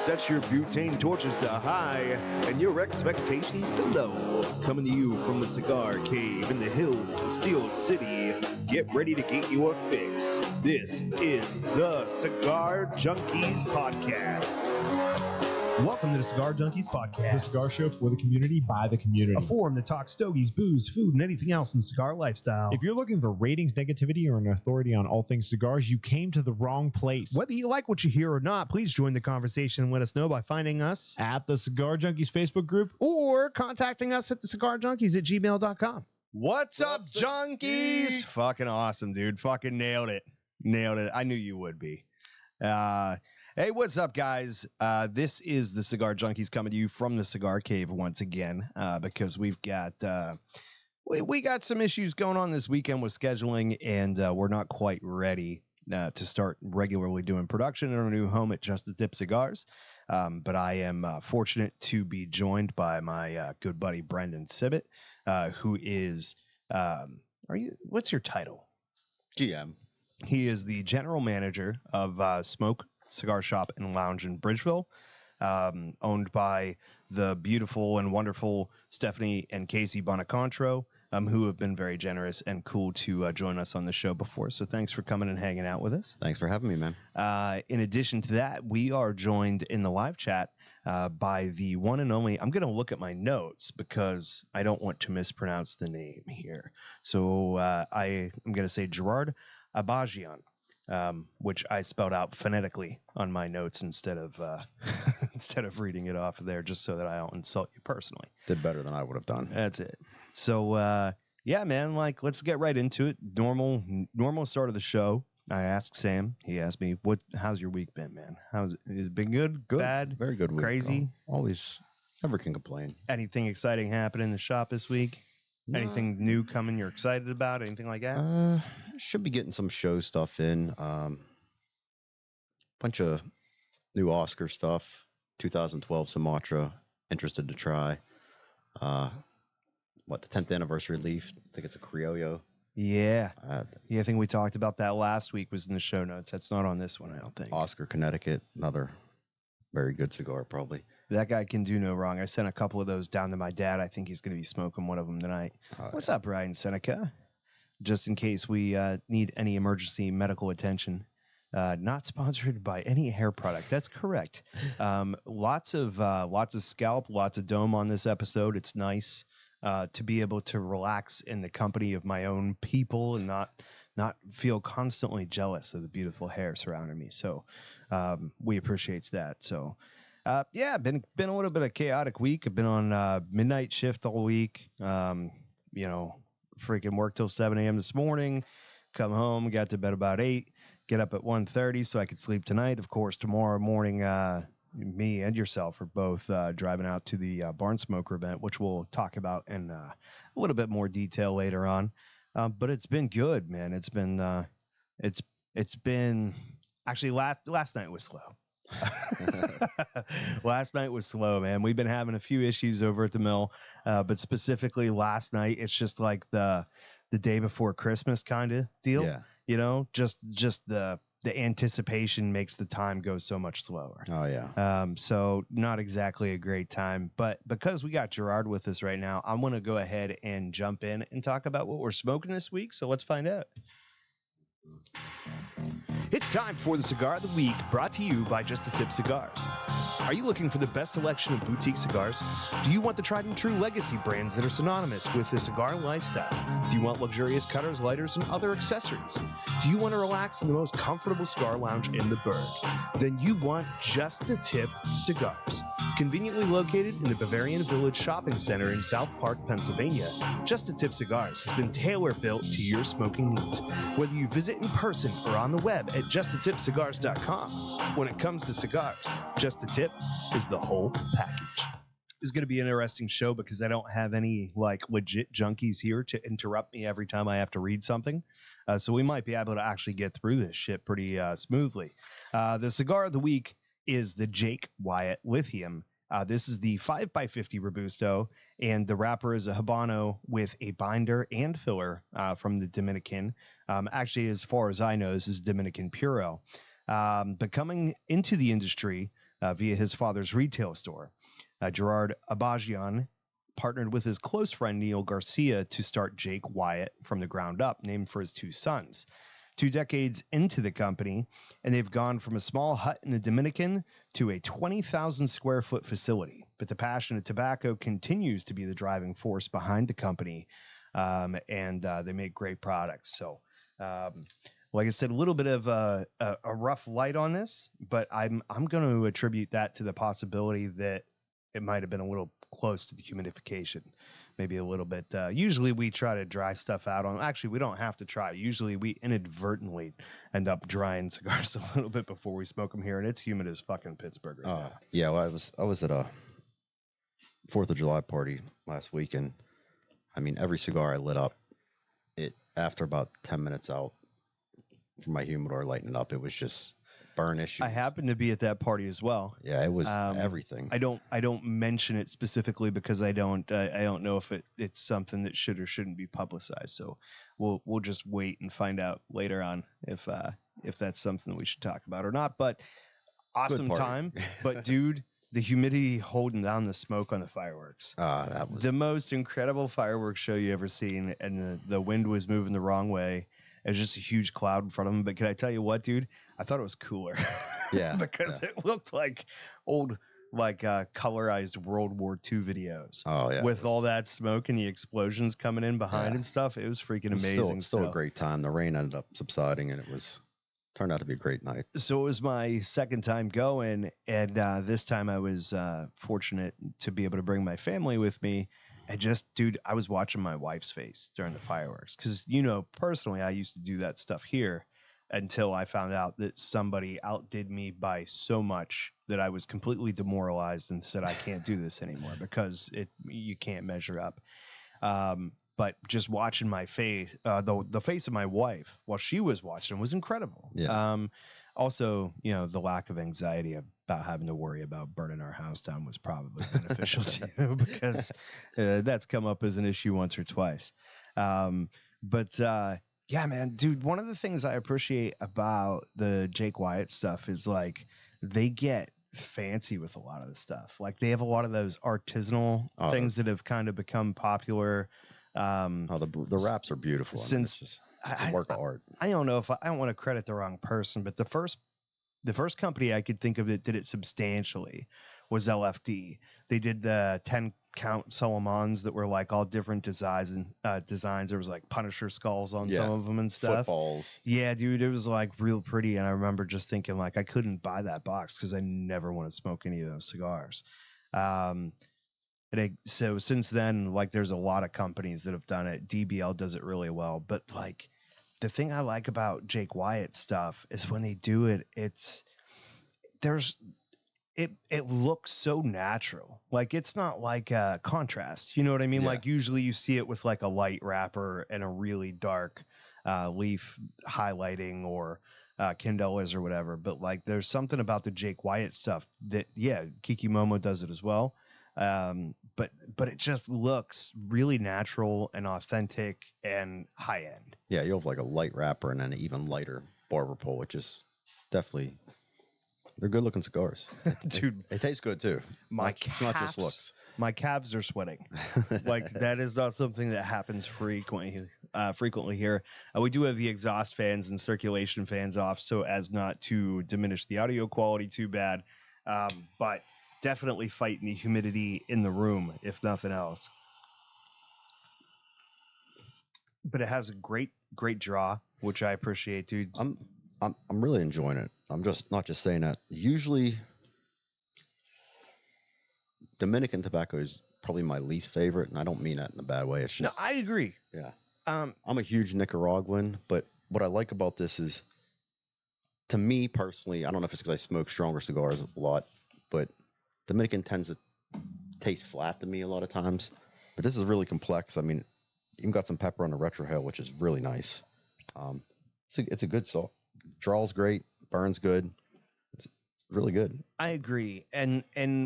Set your butane torches to high and your expectations to low. Coming to you from the Cigar Cave in the hills of the Steel City. Get ready to get your fix. This is the Cigar Junkies Podcast. Welcome to the Cigar Junkies Podcast, the cigar show for the community by the community. A forum that talks stogies, booze, food, and anything else in the cigar lifestyle. If you're looking for ratings, negativity, or an authority on all things cigars, you came to the wrong place. Whether you like what you hear or not, please join the conversation and let us know by finding us at the Cigar Junkies Facebook group or contacting us at thecigarjunkies@gmail.com. What's up, junkies? Fucking awesome, dude. Fucking nailed it. Nailed it. I knew you would be. Hey, what's up, guys? This is the Cigar Junkies coming to you from the Cigar Cave once again, because we've got we got some issues going on this weekend with scheduling, and we're not quite ready to start regularly doing production in our new home at Just the Tip Cigars. But I am fortunate to be joined by my good buddy Brendan Sibbett, who is what's your title? GM. He is the general manager of Smoke Cigar Shop and Lounge in Bridgeville, owned by the beautiful and wonderful Stephanie and Casey Bonacontro, who have been very generous and cool to join us on the show before. So thanks for coming and hanging out with us. Thanks for having me, man. In addition to that, we are joined in the live chat by the one and only, I'm going to look at my notes because I don't want to mispronounce the name here. So I am going to say Gerard Abajian, which I spelled out phonetically on my notes instead of instead of reading it off of there, just so that I don't insult you personally. Did better than I would have done. That's it. So yeah, man, like let's get right into it. Normal start of the show. I asked Sam. He asked me, how's your week been, man? Has it been good? Good. Bad? Very good week. Crazy? Always. Never can complain. Anything exciting happen in the shop this week? No. Anything new coming you're excited about? Anything like that? Should be getting some show stuff in. Bunch of new Oscar stuff. 2012 Sumatra. Interested to try. The 10th anniversary leaf. I think it's a Criollo. Yeah. I think we talked about that last week. Was in the show notes. That's not on this one, I don't think. Oscar, Connecticut. Another very good cigar, probably. That guy can do no wrong. I sent a couple of those down to my dad. I think he's going to be smoking one of them tonight. What's up, Ryan Seneca? Just in case we need any emergency medical attention. Not sponsored by any hair product. That's correct. Lots of scalp, lots of dome on this episode. It's nice to be able to relax in the company of my own people and not feel constantly jealous of the beautiful hair surrounding me. So we appreciate that. So yeah, been a little bit of a chaotic week. I've been on midnight shift all week. Freaking work till 7 a.m. this morning. Come home, got to bed about 8. Get up at 1:30 so I could sleep tonight. Of course, tomorrow morning, me and yourself are both driving out to the Barn Smoker event, which we'll talk about in a little bit more detail later on. But it's been good, man. It's been actually last night was slow. Last night was slow, man. We've been having a few issues over at the mill, but specifically last night, it's just like the day before Christmas kind of deal. Yeah. Just the anticipation makes the time go so much slower. Oh yeah. So not exactly a great time, but because we got Gerard with us right now, I'm going to go ahead and jump in and talk about what we're smoking this week. So let's find out. It's time for the Cigar of the Week, brought to you by Just the Tip Cigars. Are you looking for the best selection of boutique cigars? Do you want the tried and true legacy brands that are synonymous with the cigar lifestyle? Do you want luxurious cutters, lighters, and other accessories? Do you want to relax in the most comfortable cigar lounge in the burg? Then you want Just the Tip Cigars. Conveniently located in the Bavarian Village Shopping Center in South Park, Pennsylvania, Just the Tip Cigars has been tailor-built to your smoking needs. Whether you visit in person or on the web at justthetipcigars.com. When it comes to cigars, Just the Tip is the whole package. This is going to be an interesting show because I don't have any like legit junkies here to interrupt me every time I have to read something. So we might be able to actually get through this shit pretty smoothly. The cigar of the week is the Jake Wyatt Lithium. This is the 5x50 Robusto, and the wrapper is a Habano with a binder and filler from the Dominican. Actually, as far as I know, this is Dominican Puro. But coming into the industry, via his father's retail store. Gerard Abajian partnered with his close friend Neil Garcia to start Jake Wyatt from the ground up, named for his two sons. 2 decades into the company, and they've gone from a small hut in the Dominican to a 20,000 square foot facility. But the passion of tobacco continues to be the driving force behind the company, and they make great products. So, like I said, a little bit of a rough light on this, but I'm going to attribute that to the possibility that it might have been a little close to the humidification, maybe a little bit. Usually we try to dry stuff out on. Actually, we don't have to try. Usually we inadvertently end up drying cigars a little bit before we smoke them here, and it's humid as fucking Pittsburgh right now. Yeah, well, I was at a 4th of July party last week, and I mean every cigar I lit up, it after about 10 minutes out from my humidor lighting it up, it was just burn issues. I happened to be at that party as well. Yeah, it was everything. I don't mention it specifically because I don't know if it's something that should or shouldn't be publicized. So we'll just wait and find out later on if that's something that we should talk about or not. But awesome time. But dude, the humidity holding down the smoke on the fireworks. That was the most incredible fireworks show you ever seen, and the wind was moving the wrong way. It was just a huge cloud in front of him. But can I tell you what, dude? I thought it was cooler. Yeah. Because it looked like old, colorized World War II videos. Oh, yeah. With all that smoke and the explosions coming in behind and stuff. It was freaking amazing. Still a great time. The rain ended up subsiding, and turned out to be a great night. So it was my second time going, and this time I was fortunate to be able to bring my family with me. And dude, I was watching my wife's face during the fireworks because, personally, I used to do that stuff here until I found out that somebody outdid me by so much that I was completely demoralized and said, I can't do this anymore because you can't measure up. But just watching my face, the face of my wife while she was watching was incredible. Yeah. Also, the lack of anxiety about having to worry about burning our house down was probably beneficial too, because that's come up as an issue once or twice. Yeah, man, dude, one of the things I appreciate about the Jake Wyatt stuff is they get fancy with a lot of the stuff. Like they have a lot of those artisanal things that have kind of become popular. The wraps are beautiful. It's a work of art. I don't know if I don't want to credit the wrong person, but the first company I could think of that did it substantially was LFD. They did the 10 count Solomons that were all different designs. There was Punisher skulls on some of them and stuff. Footballs. Yeah, dude, it was real pretty. And I remember just thinking I couldn't buy that box because I never want to smoke any of those cigars. So since then, there's a lot of companies that have done it. DBL does it really well. But the thing I like about Jake Wyatt stuff is when they do it, it looks so natural. It's not a contrast. You know what I mean? Yeah. Usually you see it with a light wrapper and a really dark leaf highlighting or Candelas or whatever. But there's something about the Jake Wyatt stuff that, Kiki Momo does it as well. But it just looks really natural and authentic and high end. Yeah, you have a light wrapper and then an even lighter barber pole, which is definitely they're good looking cigars. Dude, it tastes good too. Not just looks. My calves are sweating. That is not something that happens frequently here. We do have the exhaust fans and circulation fans off so as not to diminish the audio quality too bad. But definitely fighting the humidity in the room, if nothing else. But it has a great draw, which I appreciate, dude. I'm really enjoying it. I'm just not just saying that. Usually, Dominican tobacco is probably my least favorite, and I don't mean that in a bad way. It's just I agree. Yeah. I'm a huge Nicaraguan, but what I like about this is, to me personally, I don't know if it's because I smoke stronger cigars a lot, but Dominican tends to taste flat to me a lot of times, but this is really complex. I mean, even got some pepper on the retrohale, which is really nice. It's a good salt. Draw's great, burns good. It's really good. I agree, and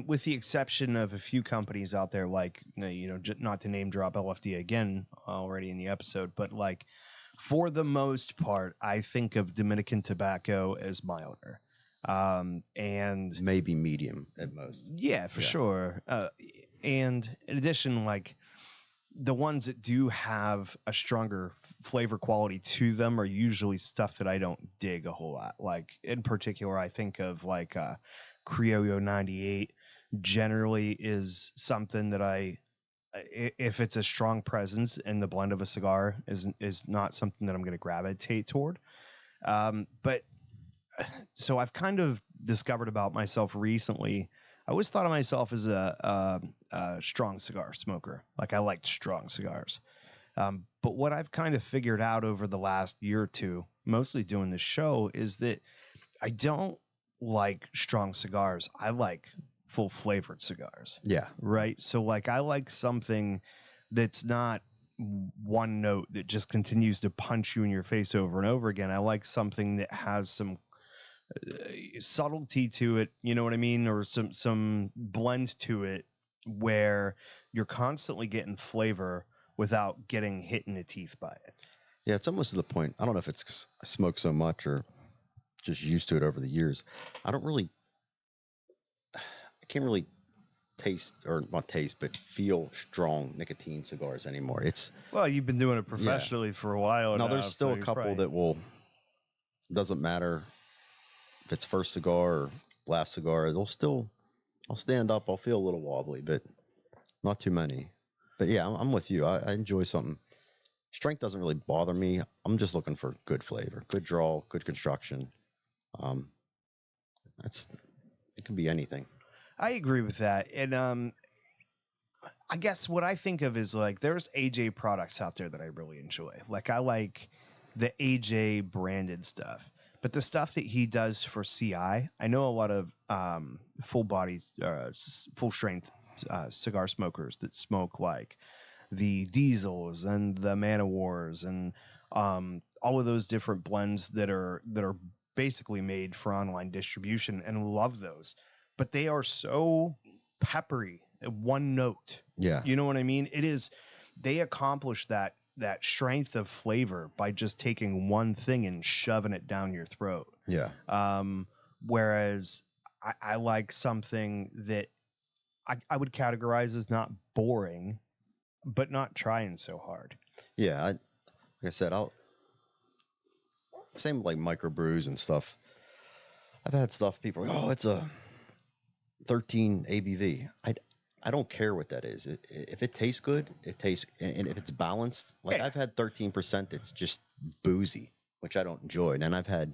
with the exception of a few companies out there, not to name drop LFD again already in the episode, but for the most part, I think of Dominican tobacco as milder. And maybe medium at most. yeah, for Yeah. sure. And in addition, like the ones that do have a stronger flavor quality to them are usually stuff that I don't dig a whole lot. Like in particular, I think of like Criollo 98 generally is something that if it's a strong presence in the blend of a cigar is not something that I'm going to gravitate toward. But so I've kind of discovered about myself recently. I always thought of myself as a strong cigar smoker. Like I liked strong cigars. But what I've kind of figured out over the last year or two, mostly doing this show, is that I don't like strong cigars. I like full flavored cigars. Yeah. Right. So like I like something that's not one note that just continues to punch you in your face over and over again. I like something that has some subtlety to it, you know what I mean, or some blend to it where you're constantly getting flavor without getting hit in the teeth by it. Yeah, it's almost to the point. I don't know if it's 'cause I smoke so much or just used to it over the years. I can't really taste, or not taste, but feel strong nicotine cigars anymore. It's Well, you've been doing it professionally for a while now now. there's still so a you're couple probably- that will, doesn't matter if it's first cigar or last cigar, I'll stand up, I'll feel a little wobbly, but not too many. But yeah, I'm with you. I enjoy something. Strength doesn't really bother me. I'm just looking for good flavor, good draw, good construction. Um, it can be anything. I agree with that. And I guess what I think of is like there's AJ products out there that I really enjoy. Like I like the AJ branded stuff. But the stuff that he does for CI, I know a lot of full body, full strength cigar smokers that smoke like the Diesels and the Man of Wars and all of those different blends that are basically made for online distribution and love those. But they are so peppery, one note. Yeah. You know what I mean? It is, they accomplish that strength of flavor by just taking one thing and shoving it down your throat. Yeah. Whereas I like something that I would categorize as not boring, but not trying so hard. Yeah. Like I said, same with like microbrews and stuff. I've had stuff people are like, oh, it's a 13 ABV. I don't care what that is. If it tastes good, it tastes, and if it's balanced, like Yeah. I've had 13% that's just boozy, which I don't enjoy. And then I've had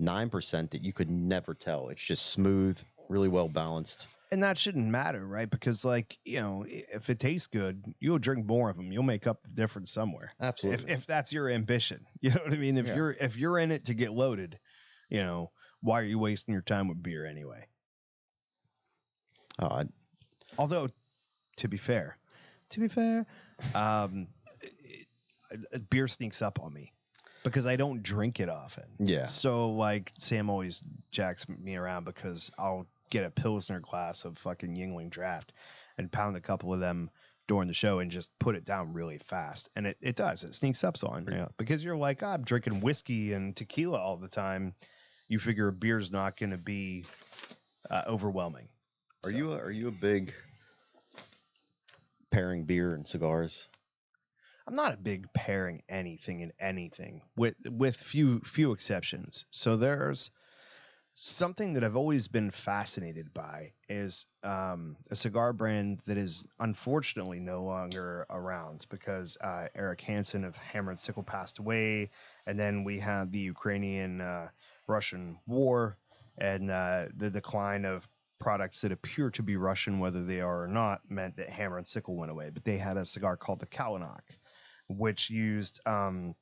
9% that you could never tell. It's just smooth, really well balanced. And that shouldn't matter, right? Because like, you know, if it tastes good, you'll drink more of them. You'll make up the difference somewhere. Absolutely. If that's your ambition, you know what I mean? Yeah. If you're in it to get loaded, you know, why are you wasting your time with beer anyway? Oh, Although, to be fair, um, beer sneaks up on me because I don't drink it often. Yeah. So like Sam always jacks me around because I'll get a Pilsner glass of fucking Yingling Draft and pound a couple of them during the show and just put it down really fast. And it does. It sneaks up on you know, because you're like, I'm drinking whiskey and tequila all the time. You figure a beer's not going to be overwhelming. Are So- you a big pairing beer and cigars? I'm not a big pairing anything in anything with few exceptions. So there's something that I've always been fascinated by is a cigar brand that is unfortunately no longer around because Eric Hansen of Hammer and Sickle passed away, and then we had the Ukrainian Russian war and the decline of products that appear to be Russian, whether they are or not, meant that Hammer and Sickle went away. But they had a cigar called the Kalanok, which used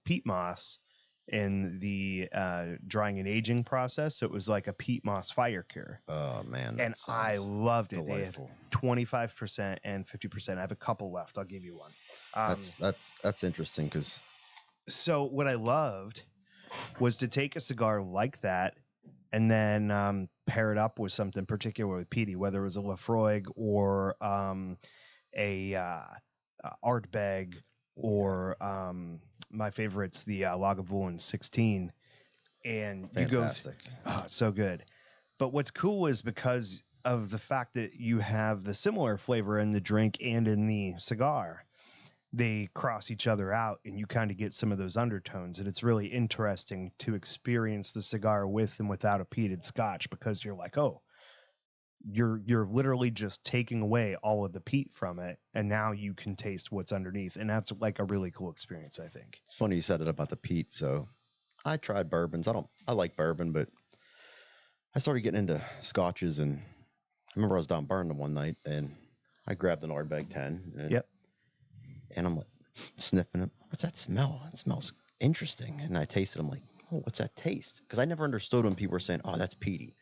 peat moss in the drying and aging process. So it was like a peat moss fire cure. Oh man. And that I sounds loved it. delightful. They had 25% and 50%. I have a couple left. I'll give you one. That's interesting because So what I loved was to take a cigar like that and then pair it up with something particularly peaty, whether it was a Lafroig or a Ardbeg or my favorite's the Lagavulin 16. and Fantastic. oh, it's so good. But what's cool is because of the fact that you have the similar flavor in the drink and in the cigar, they cross each other out and you kind of get some of those undertones. And it's really interesting to experience the cigar with and without a peated scotch, because you're like, oh, you're literally just taking away all of the peat from it, and now you can taste what's underneath. And that's like a really cool experience, I think. It's funny you said it about the peat. So I tried bourbons. I like bourbon, but I started getting into scotches, and I remember I was down Burnham one night and I grabbed an Ardbeg 10. And, Yep. And I'm like sniffing it. What's that smell? It smells interesting. And I tasted it. I'm like, oh, what's that taste? Because I never understood when people were saying, oh, that's peaty.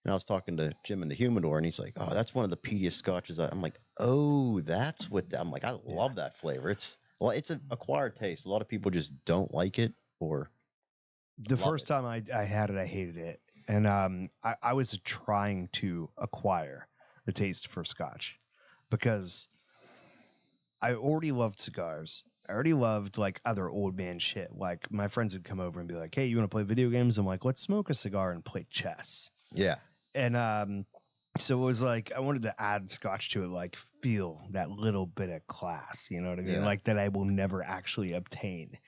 And I was talking to Jim in the humidor, and he's like, oh, that's one of the peatiest scotches. I'm like, oh, that's what I'm like. I love that flavor. It's an acquired taste. A lot of people just don't like it, or The first time I had it, I hated it. And I was trying to acquire the taste for scotch because I already loved cigars. I already loved like other old man shit. Like my friends would come over and be like, hey, you want to play video games? I'm like, let's smoke a cigar and play chess. yeah. And so it was like I wanted to add scotch to it, like feel that little bit of class, you know what I mean? Yeah. Like that I will never actually obtain.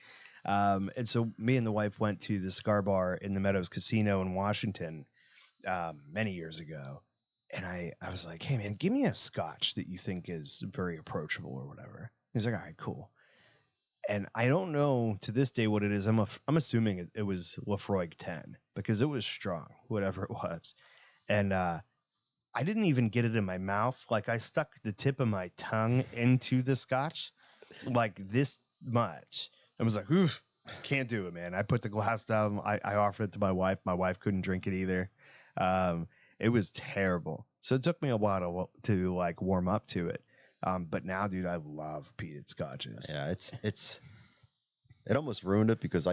And so me and the wife went to the cigar bar in the Meadows Casino in Washington many years ago. And I was like, hey, man, give me a scotch that you think is very approachable or whatever. He's like, all right, cool. And I don't know to this day what it is. I'm assuming it was Lafroig 10 because it was strong, whatever it was. And I didn't even get it in my mouth. Like I stuck the tip of my tongue into the scotch like this much. I was like, oof, can't do it, man. I put the glass down. I offered it to my wife. My wife couldn't drink it either. It was terrible. So it took me a while to like warm up to it. But now, dude, I love peated scotches. Yeah, it almost ruined it because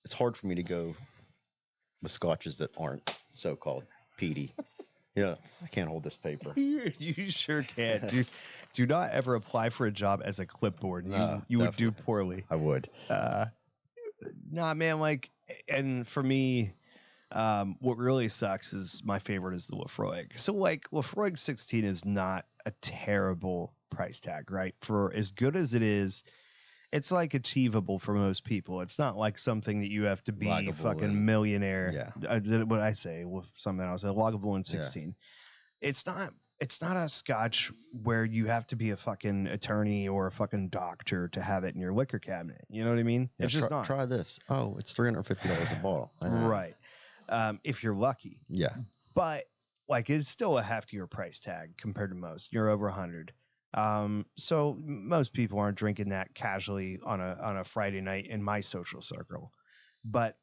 it's hard for me to go with scotches that aren't so-called peaty. I can't hold this paper. You sure can. Do not ever apply for a job as a clipboard. No, you would do poorly. I would. Nah, man. Like, and for me, what really sucks is my favorite is the Lafroig. So like Lafroig 16 is not a terrible price tag, right? For as good as it is, it's like achievable for most people. It's not like something that you have to be Lagavulin. Fucking millionaire. Yeah. What I say with something else, a Lagavulin 16. Yeah. It's not a scotch where you have to be a fucking attorney or a fucking doctor to have it in your liquor cabinet. You know what I mean? Yeah, it's just not. Try this. Oh, it's $350 a bottle. Right. If you're lucky. Yeah. But like it's still a heftier price tag compared to most. You're over 100. So most people aren't drinking that casually on a Friday night in my social circle. But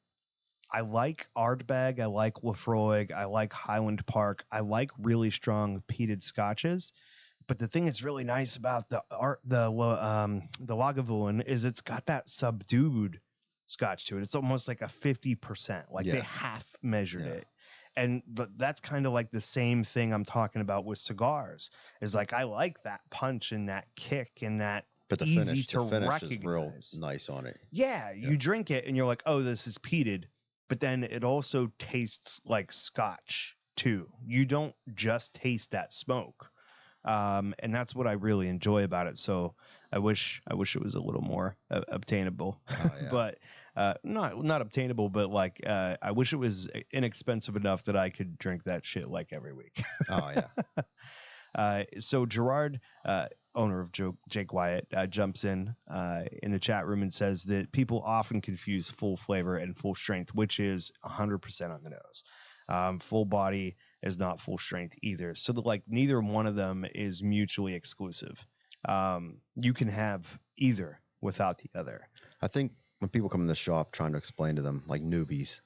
I like Ardbeg, I like Lafroig, I like Highland Park, I like really strong peated scotches. But the thing that's really nice about the Lagavulin is it's got that subdued scotch to it. It's almost like a 50%. Like they half measured it. And that's kind of like the same thing I'm talking about with cigars. Is like I like that punch and that kick and that but the easy finish, to the finish recognize. Is real nice on it. Yeah, you drink it and you're like, oh, this is peated. But then it also tastes like scotch too. You don't just taste that smoke. And that's what I really enjoy about it. So I wish it was a little more obtainable, but not obtainable, but like I wish it was inexpensive enough that I could drink that shit like every week. Oh yeah. So Gerard, owner of Jake Wyatt, jumps in the chat room and says that people often confuse full flavor and full strength, which is 100% on the nose. Full body is not full strength either. So like neither one of them is mutually exclusive. You can have either without the other. I think when people come in the shop trying to explain to them, like newbies,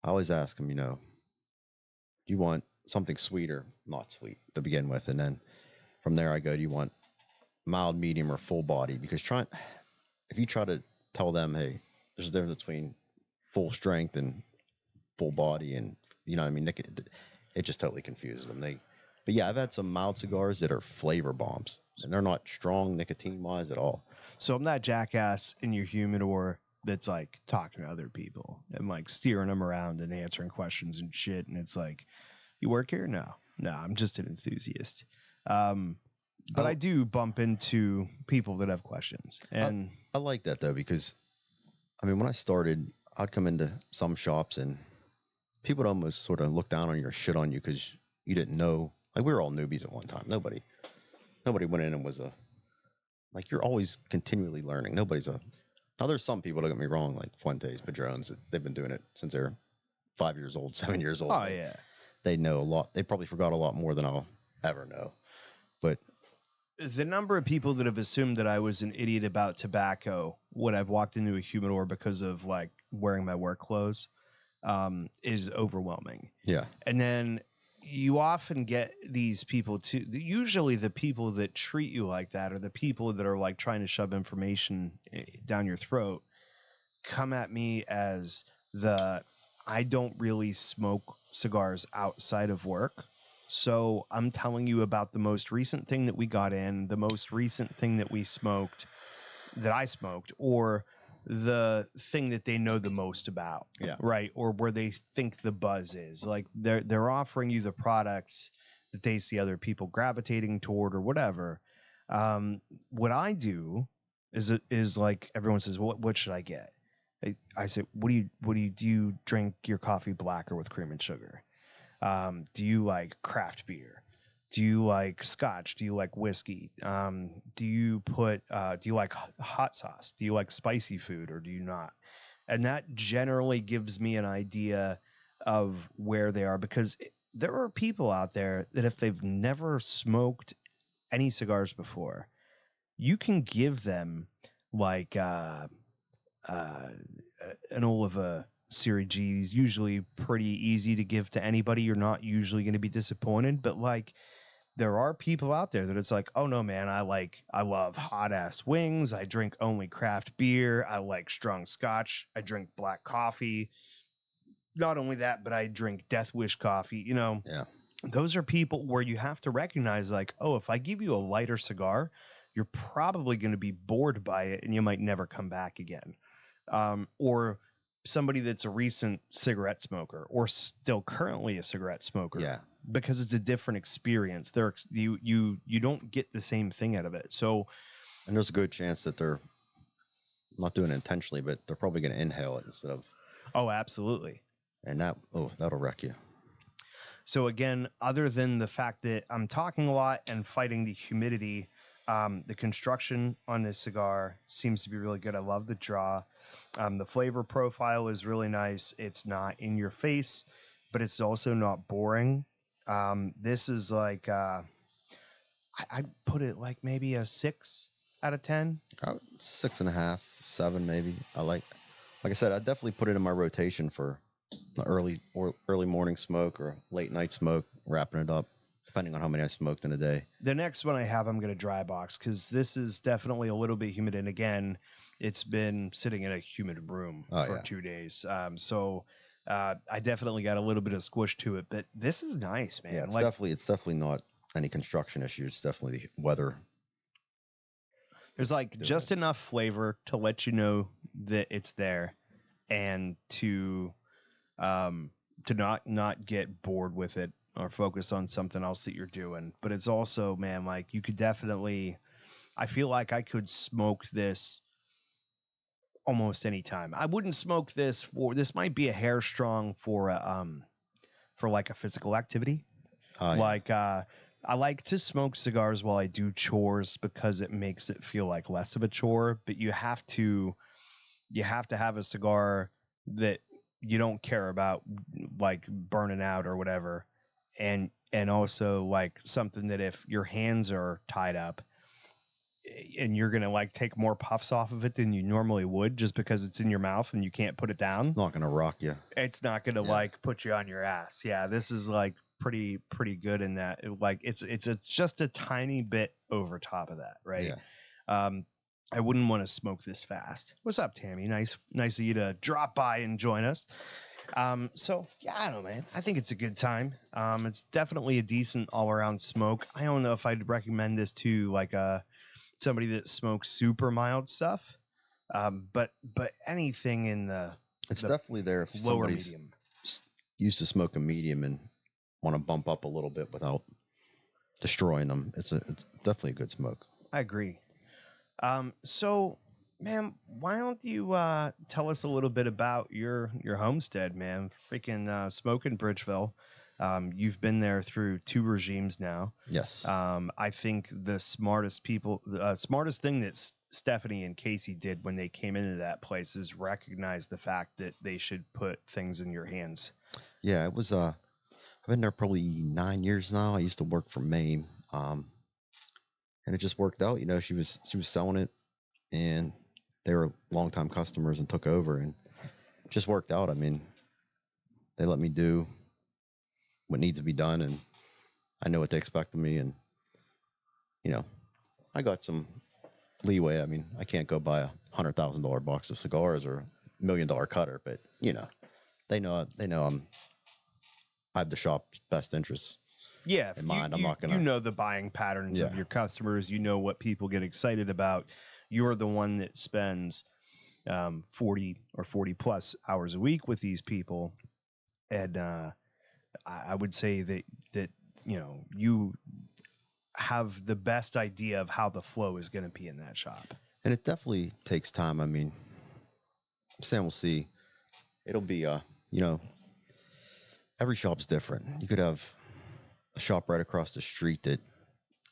I always ask them, do you want something sweet or not sweet to begin with? And then from there I go, do you want mild, medium, or full body? Because if you try to tell them, hey, there's a difference between full strength and full body, and you know what I mean, it just totally confuses them. But yeah, I've had some mild cigars that are flavor bombs, and they're not strong nicotine wise at all. So I'm that jackass in your humidor that's like talking to other people and like steering them around and answering questions and shit. And it's like, you work here? No, I'm just an enthusiast. But I do bump into people that have questions, and I like that though, because I mean, when I started, I'd come into some shops and people would almost sort of look down on you or shit on you because you didn't know. Like, we were all newbies at one time. Nobody went in and was like, you're always continually learning. Now there's some people, don't get me wrong, like Fuentes, Padrones, they've been doing it since they're 5 years old, 7 years old. oh yeah, They know a lot. They probably forgot a lot more than I'll ever know. But the number of people that have assumed that I was an idiot about tobacco when I've walked into a humidor because of like wearing my work clothes is overwhelming. yeah, And then you often get these people too. Usually the people that treat you like that are the people that are like trying to shove information down your throat come at me as I don't really smoke cigars outside of work. So I'm telling you about the most recent thing that we got in, the most recent thing that I smoked, or the thing that they know the most about. Yeah. Right. Or where they think the buzz is. Like they're offering you the products that they see other people gravitating toward or whatever. What I do is like everyone says, what should I get? I say, do you drink your coffee black or with cream and sugar? Do you like craft beer? Do you like scotch? Do you like whiskey? Do you like hot sauce? Do you like spicy food or do you not? And that generally gives me an idea of where they are, because there are people out there that if they've never smoked any cigars before, you can give them like an Oliva Series G is usually pretty easy to give to anybody. You're not usually going to be disappointed, but like there are people out there that it's like, oh no, man, I love hot ass wings. I drink only craft beer. I like strong scotch. I drink black coffee. Not only that, but I drink Death Wish coffee. You know, yeah, those are people where you have to recognize like, oh, if I give you a lighter cigar, you're probably going to be bored by it and you might never come back again. Or somebody that's a recent cigarette smoker or still currently a cigarette smoker. yeah. Because it's a different experience. You don't get the same thing out of it. So, And there's a good chance that they're not doing it intentionally, but they're probably going to inhale it instead of. oh, absolutely. And that'll wreck you. So again, other than the fact that I'm talking a lot and fighting the humidity, the construction on this cigar seems to be really good. I love the draw. The flavor profile is really nice. It's not in your face, but it's also not boring. This is like, I'd put it like maybe a 6 out of 10. 6.5, 7 maybe. Like I said, I definitely put it in my rotation for the early morning smoke or late night smoke, wrapping it up, depending on how many I smoked in a day. The next one I have, I'm going to dry box because this is definitely a little bit humid. And again, it's been sitting in a humid room for 2 days. So I definitely got a little bit of squish to it, but this is nice, man. Yeah, it's definitely not any construction issues. It's definitely the weather. There's like just enough flavor to let you know that it's there, and to not get bored with it or focus on something else that you're doing. But it's also, man, like you could definitely, I feel like I could smoke this almost any time. I wouldn't smoke this this might be a hair strong for like a physical activity. I like to smoke cigars while I do chores because it makes it feel like less of a chore, but you have to have a cigar that you don't care about like burning out or whatever. And also like something that if your hands are tied up and you're going to like take more puffs off of it than you normally would just because it's in your mouth and you can't put it down. Not going to rock you. It's not going to like put you on your ass. Yeah. This is like pretty good in that. Like it's just a tiny bit over top of that. Right. Yeah. I wouldn't want to smoke this fast. What's up, Tammy? Nice of you to drop by and join us. So yeah, I don't know, man. I think it's a good time. It's definitely a decent all around smoke. I don't know if I'd recommend this to like somebody that smokes super mild stuff. But anything in the It's the definitely there if lower somebody's medium. used to smoke a medium and want to bump up a little bit without destroying them. It's definitely a good smoke. I agree. So, man, why don't you tell us a little bit about your homestead, man? Freaking smoking Bridgeville. You've been there through 2 regimes now. Yes. I think the smartest smartest thing that Stephanie and Casey did when they came into that place is recognize the fact that they should put things in your hands. Yeah, it was. I've been there probably 9 years now. I used to work for Mame, and it just worked out. You know, she was selling it, and they were longtime customers and took over, and it just worked out. I mean, they let me do what needs to be done, and I know what they expect of me, and you know, I got some leeway. I mean, I can't go buy $100,000 box of cigars or $1 million cutter, but you know, they know I have the shop's best interests Yeah, in mind. I'm you, not gonna. you know the buying patterns of Yeah. your customers. You know what people get excited about. You're the one that spends 40 or 40 plus hours a week with these people, and I would say that you have the best idea of how the flow is going to be in that shop. And it definitely takes time. I mean, Sam will see. It'll be you know, every shop's different. You could have a shop right across the street that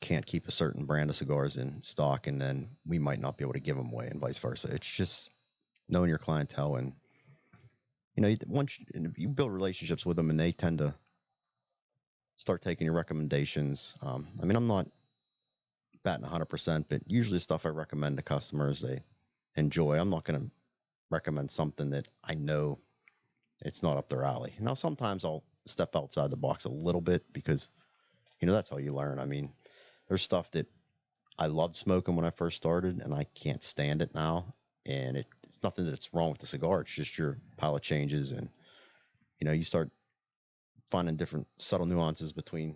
can't keep a certain brand of cigars in stock, and then we might not be able to give them away, and vice versa. It's just knowing your clientele, and you know, once you build relationships with them, and they tend to start taking your recommendations. I mean, I'm not batting 100%, but usually the stuff I recommend to customers they enjoy. I'm not going to recommend something that I know it's not up their alley. Now, sometimes I'll step outside the box a little bit because, you know, that's how you learn. I mean, there's stuff that I loved smoking when I first started, and I can't stand it now. And it's nothing that's wrong with the cigar. It's just your palate changes, and you know, you start finding different subtle nuances between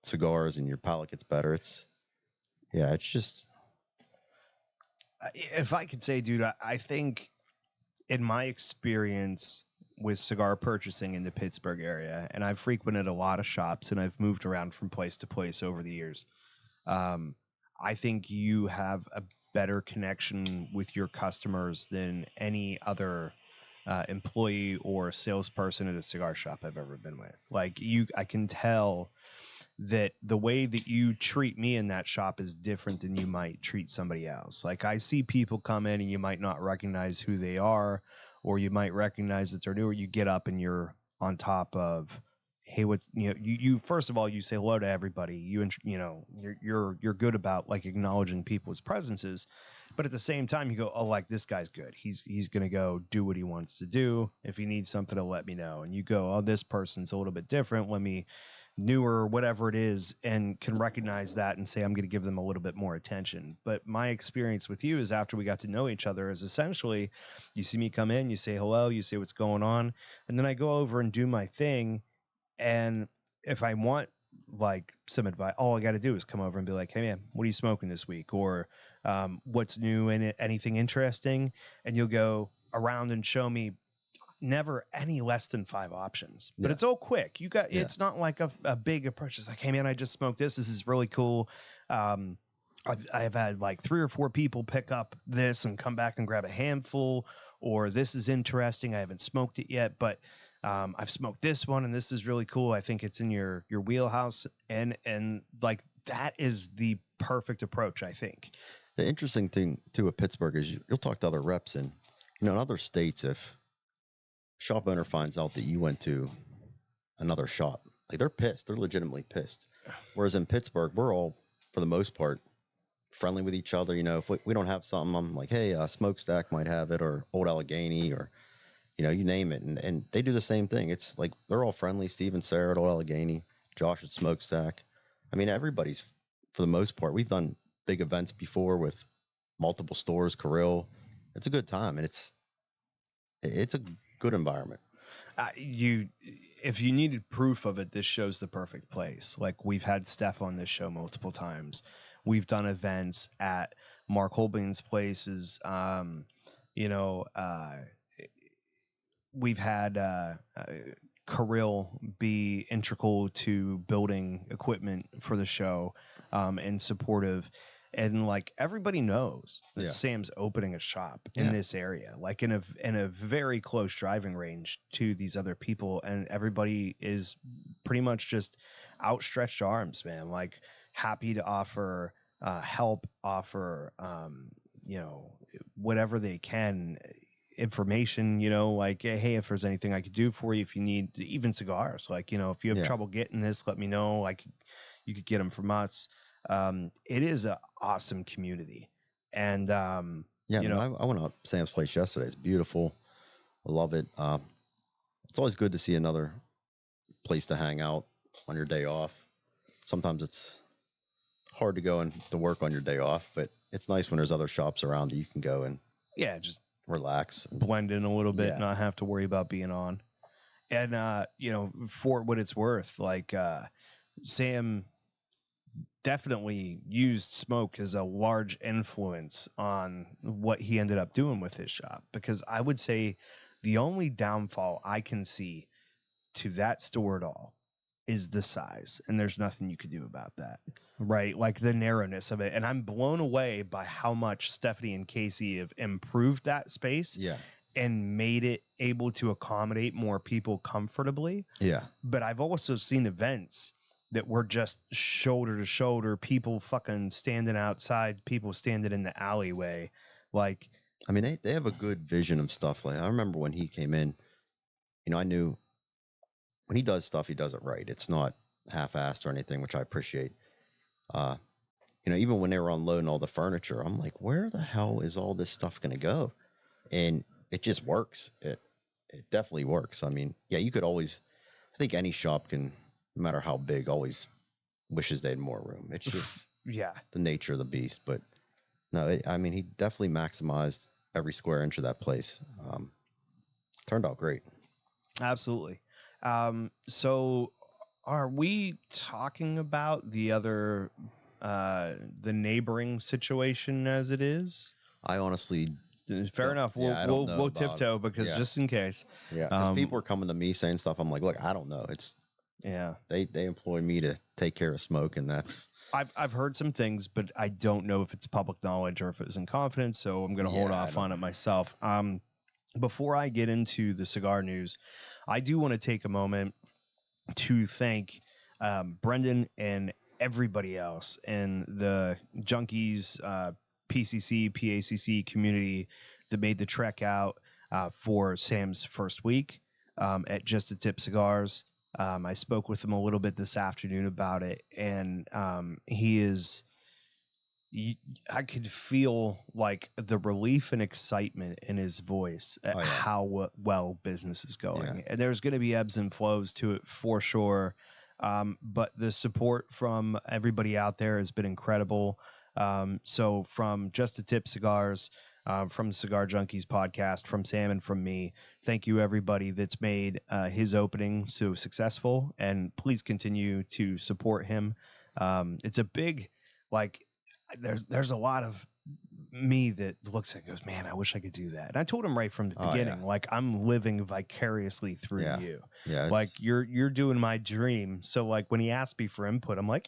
cigars, and your palate gets better. It's just If I could say, dude, I think in my experience with cigar purchasing in the Pittsburgh area, and I've frequented a lot of shops and I've moved around from place to place over the years. Um, I think you have a better connection with your customers than any other employee or salesperson at a cigar shop I've ever been with. Like I can tell that the way that you treat me in that shop is different than you might treat somebody else. Like I see people come in and you might not recognize who they are, or you might recognize that they're new, or you get up and you're on top of, hey, what's, you first of all, you say hello to everybody. You're good about like acknowledging people's presences, but at the same time you go, oh, like this guy's good. He's going to go do what he wants to do. If he needs something to let me know. And you go, oh, this person's a little bit different. Let me newer, whatever it is, and can recognize that and say, I'm going to give them a little bit more attention. But my experience with you is after we got to know each other is essentially you see me come in, you say hello, you say what's going on. And then I go over and do my thing. And if I want like some advice, all I got to do is come over and be like, hey man, what are you smoking this week? Or what's new in it? Anything interesting? And you'll go around and show me never any less than 5 options, but Yeah. it's all quick. Yeah. It's not like a big approach. It's like, hey man, I just smoked this. This is really cool. I've had like 3 or 4 people pick up this and come back and grab a handful, or this is interesting. I haven't smoked it yet, but I've smoked this one and this is really cool. I think it's in your wheelhouse. And like, that is the perfect approach, I think. the interesting thing too at Pittsburgh is you'll talk to other reps, and you know, in other states, if shop owner finds out that you went to another shop, like they're pissed. They're legitimately pissed. Whereas in Pittsburgh, we're all, for the most part, friendly with each other. You know, if we don't have something, I'm like, hey, Smokestack might have it, or Old Allegheny, or you know, you name it, and they do the same thing. It's like they're all friendly. Steve and Sarah at Old Allegheny, Josh at Smokestack. I mean, everybody's, for the most part. We've done big events before with multiple stores, Kirill. It's a good time, and it's a good environment. If you needed proof of it, this show's the perfect place. Like, we've had Steph on this show multiple times. We've done events at Mark Holbein's place is, you know, we've had Kirill be integral to building equipment for the show, and supportive. And like everybody knows that Yeah. Sam's opening a shop in Yeah. this area, like in a very close driving range to these other people, and everybody is pretty much just outstretched arms, man. Like happy to offer help, offer you know, whatever they can, information, you know, like hey, if there's anything I could do for you, if you need even cigars, like, you know, if you have Yeah. trouble getting this, let me know. Like you could get them from us. It is an awesome community, and Yeah, you man, know, I went out Sam's place yesterday. It's beautiful. I love it. It's always good to see another place to hang out on your day off. Sometimes it's hard to go and to work on your day off, but it's nice when there's other shops around that you can go and yeah, just relax. And, blend in a little bit, Yeah. not have to worry about being on. And you know, for what it's worth, like Sam definitely used smoke as a large influence on what he ended up doing with his shop, because I would say the only downfall I can see to that store at all is the size, and there's nothing you could do about that, right? Like the narrowness of it. And I'm blown away by how much Stephanie and Casey have improved that space Yeah. and made it able to accommodate more people comfortably. Yeah. But I've also seen events that were just shoulder to shoulder, people fucking standing outside, people standing in the alleyway. Like, I mean, they have a good vision of stuff. Like I remember when he came in, you know, I knew when he does stuff, he does it right. It's not half-assed or anything, which I appreciate. Uh, you know, even when they were unloading all the furniture, I'm like, where the hell is all this stuff going to go? And it just works. It definitely works. I mean, yeah, you could always, I think any shop can, no matter how big, always wishes they had more room. It's just yeah, the nature of the beast. But no, I mean, he definitely maximized every square inch of that place. Turned out great. absolutely. So are we talking about the other, the neighboring situation as it is? I honestly, Fair enough. yeah, I don't know We'll about- tiptoe because yeah. just in case. yeah, because people are coming to me saying stuff. I'm like, look, I don't know. It's Yeah. they employ me to take care of smoke, and that's I've heard some things, but I don't know if it's public knowledge or if it's in confidence, so I'm going to hold Yeah, I off don't- on it myself. Before I get into the cigar news, I do want to take a moment to thank Brendan and everybody else in the Junkies, PCC, PACC community that made the trek out for Sam's first week at Just a Tip Cigars. I spoke with him a little bit this afternoon about it, and he is. I could feel like the relief and excitement in his voice at Oh, yeah. how well business is going. Yeah. And there's going to be ebbs and flows to it for sure. But the support from everybody out there has been incredible. So from Just a Tip Cigars, from the Cigar Junkies podcast, from Sam and from me, thank you everybody that's made his opening so successful, and please continue to support him. It's a big, like, there's a lot of me that looks and goes, man, I wish I could do that. And I told him right from the Oh, beginning, yeah. like, I'm living vicariously through Yeah. you. yeah, Like it's- you're doing my dream. So like when he asked me for input, I'm like,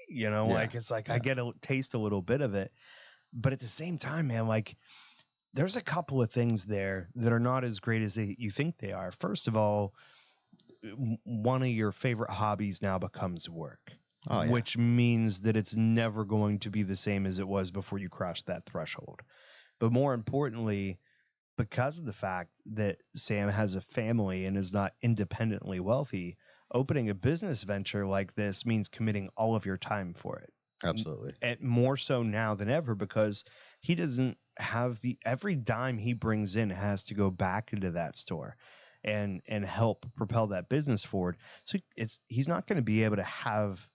you know, Yeah. like it's like I Yeah. get a taste a little bit of it. But at the same time, man, like there's a couple of things there that are not as great as you think they are. First of all, one of your favorite hobbies now becomes work. Oh, yeah. Which means that it's never going to be the same as it was before you crossed that threshold. But more importantly, because of the fact that Sam has a family and is not independently wealthy, opening a business venture like this means committing all of your time for it. absolutely. And more so now than ever, because he doesn't have every dime he brings in has to go back into that store and help propel that business forward. So he's not going to be able to have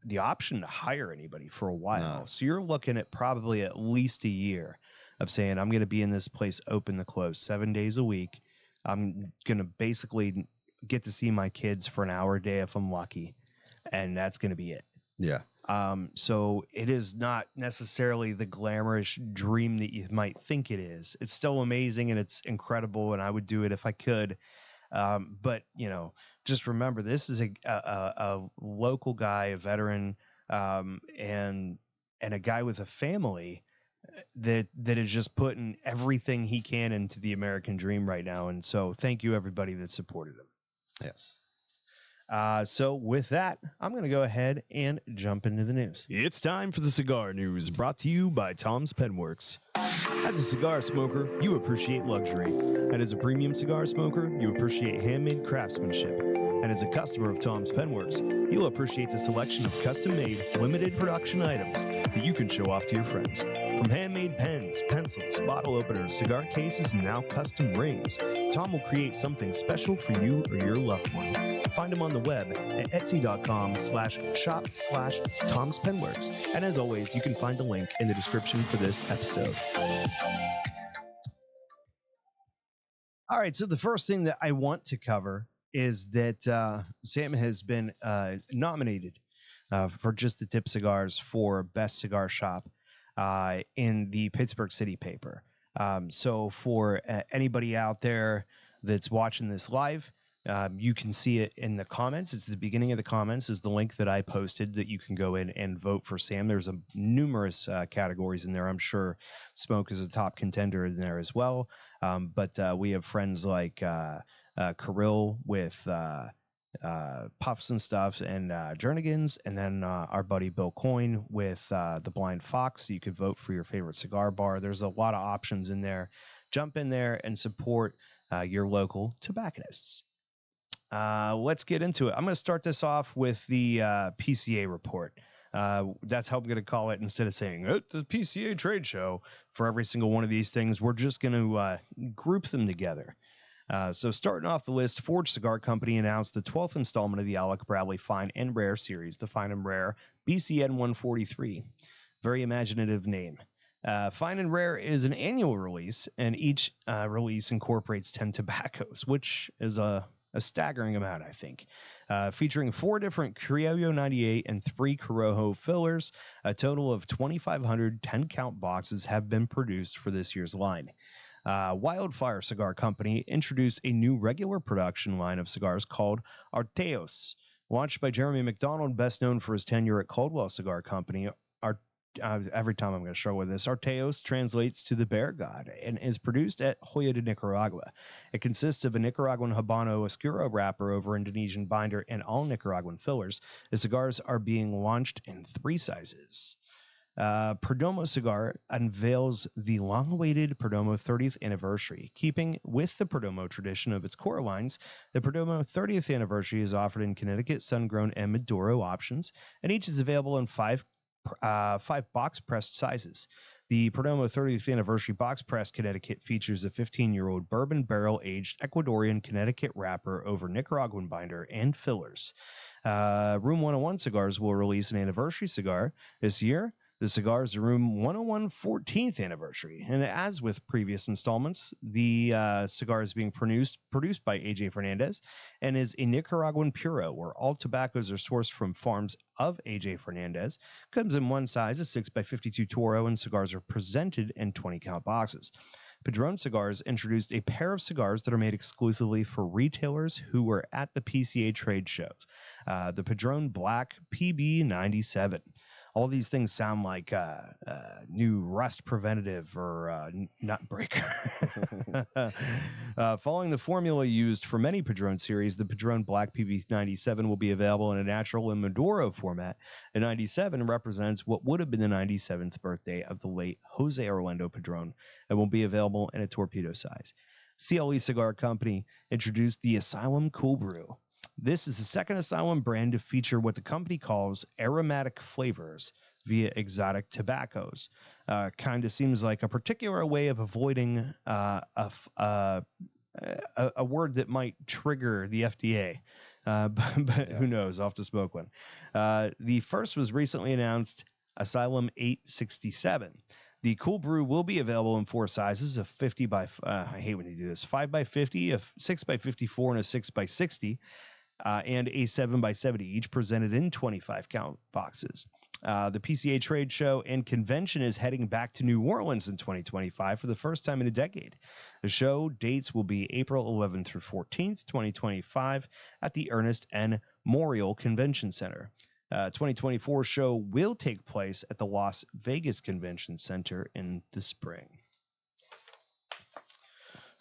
the option to hire anybody for a while. No. So you're looking at probably at least a year of saying, I'm going to be in this place open to close 7 days a week. I'm going to basically get to see my kids for an hour a day if I'm lucky. And that's going to be it. Yeah. So it is not necessarily the glamorous dream that you might think it is. It's still amazing and it's incredible, and I would do it if I could. But just remember, this is a local guy, a veteran, and a guy with a family that is just putting everything he can into the American dream right now. And so thank you everybody that supported him. Yes. So with that, I'm going to go ahead and jump into the news. It's time for the cigar news, brought to you by Tom's Penworks. As a cigar smoker, you appreciate luxury. And as a premium cigar smoker, you appreciate handmade craftsmanship. And as a customer of Tom's Penworks, you'll appreciate the selection of custom-made, limited production items that you can show off to your friends. From handmade pens, pencils, bottle openers, cigar cases, and now custom rings, Tom will create something special for you or your loved one. Find him on the web at etsy.com/shop/Tom's Penworks. And as always, you can find the link in the description for this episode. All right, so the first thing that I want to cover is that Sam has been nominated for Just the Tip Cigars for Best Cigar Shop in the Pittsburgh City paper. So for anybody out there that's watching this live, you can see it in the comments. It's the beginning of the comments is the link that I posted that you can go in and vote for Sam. There's numerous categories in there. I'm sure Smoke is a top contender in there as well. But we have friends like Kirill with Puffs and Stuffs and Jernigan's, and then our buddy Bill Coyne with the Blind Fox. You could vote for your favorite cigar bar. There's a lot of options in there. Jump in there and support your local tobacconists. Let's get into it. I'm going to start this off with the PCA report. That's how I'm going to call it instead of saying the PCA trade show for every single one of these things. We're just going to group them together. So starting off the list, Forge Cigar Company announced the 12th installment of the Alec Bradley Fine and Rare series, the Fine and Rare BCN 143. Very imaginative name. Fine and Rare is an annual release, and each release incorporates 10 tobaccos, which is a staggering amount, I think. Featuring 4 different Criollo 98 and 3 Corojo fillers, a total of 2,500 10-count boxes have been produced for this year's line. Wildfire Cigar Company introduced a new regular production line of cigars called Arteos. Launched by Jeremy McDonald, best known for his tenure at Caldwell Cigar Company, every time I'm going to struggle with this, Arteos translates to the bear god and is produced at Joya de Nicaragua. It consists of a Nicaraguan Habano Oscuro wrapper over Indonesian binder and all Nicaraguan fillers. The cigars are being launched in 3 sizes. Perdomo Cigar unveils the long-awaited Perdomo 30th anniversary. Keeping with the Perdomo tradition of its core lines, the Perdomo 30th anniversary is offered in Connecticut, sun-grown, and Maduro options, and each is available in 5 box-pressed sizes. The Perdomo 30th anniversary box press Connecticut features a 15-year-old bourbon barrel-aged Ecuadorian Connecticut wrapper over Nicaraguan binder and fillers. Room 101 Cigars will release an anniversary cigar this year. The cigar is the Room 101 14th anniversary. And as with previous installments, the cigar is being produced by AJ Fernandez and is a Nicaraguan Puro, where all tobaccos are sourced from farms of AJ Fernandez. Comes in one size, a 6x52 Toro, and cigars are presented in 20-count boxes. Padron Cigars introduced a pair of cigars that are made exclusively for retailers who were at the PCA trade shows. The Padron Black PB97. All these things sound like new rust preventative or nut breaker. Following the formula used for many Padron series, the Padron Black PB97 will be available in a natural and Maduro format. The 97 represents what would have been the 97th birthday of the late Jose Orlando Padron and will be available in a torpedo size. CLE Cigar Company introduced the Asylum Cool Brew. This is the second Asylum brand to feature what the company calls aromatic flavors via exotic tobaccos. Kind of seems like a particular way of avoiding a word that might trigger the FDA. But who knows? I'll have to smoke one. The first was recently announced, Asylum 867. The Cool Brew will be available in 4 sizes, a 50 by, I hate when you do this, 5 by 50, a 6 by 54, and a 6 by 60. And a 7x70, each presented in 25-count boxes. The PCA trade show and convention is heading back to New Orleans in 2025 for the first time in a decade. The show dates will be April 11th through 14th, 2025 at the Ernest N. Morial Convention Center. 2024 show will take place at the Las Vegas Convention Center in the spring.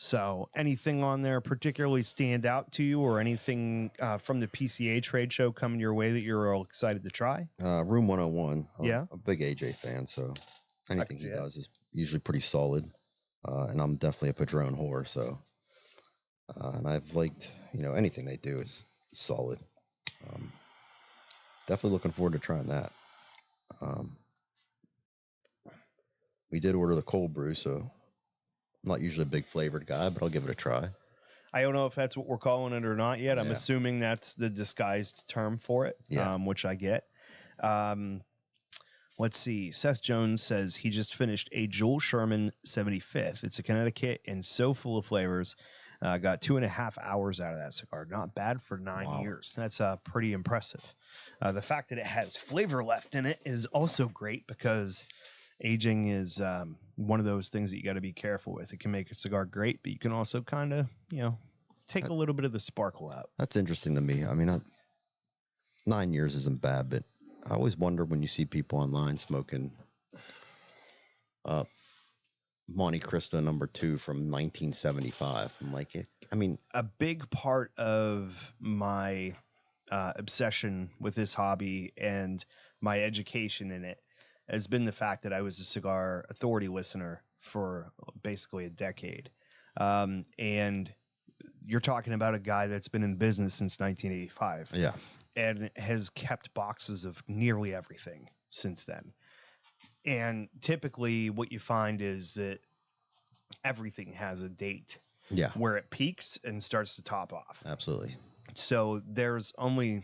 So anything on there particularly stand out to you, or anything from the PCA trade show coming your way that you're all excited to try? Room 101. Yeah. I'm a big AJ fan, so anything he see that. does is usually pretty solid. And I'm definitely a Padron whore, so and I've liked, anything they do is solid. Definitely looking forward to trying that. We did order the cold brew, so I'm not usually a big flavored guy, but I'll give it a try. I don't know if that's what we're calling it or not yet. I'm Yeah. assuming that's the disguised term for it, Yeah. which I get. Let's see. Seth Jones says he just finished a Joel Sherman 75th. It's a Connecticut and so full of flavors. Got 2.5 hours out of that cigar. Not bad for 9 years. That's pretty impressive. The fact that it has flavor left in it is also great, because aging is one of those things that you got to be careful with. It can make a cigar great, but you can also kind of, take a little bit of the sparkle out. That's interesting to me. I mean, 9 years isn't bad, but I always wonder when you see people online smoking Monte Cristo number 2 from 1975. I'm like, a big part of my obsession with this hobby and my education in it has been the fact that I was a Cigar Authority listener for basically a decade. And you're talking about a guy that's been in business since 1985. yeah, And has kept boxes of nearly everything since then. And typically what you find is that everything has a date yeah, where it peaks and starts to top off. absolutely. So there's only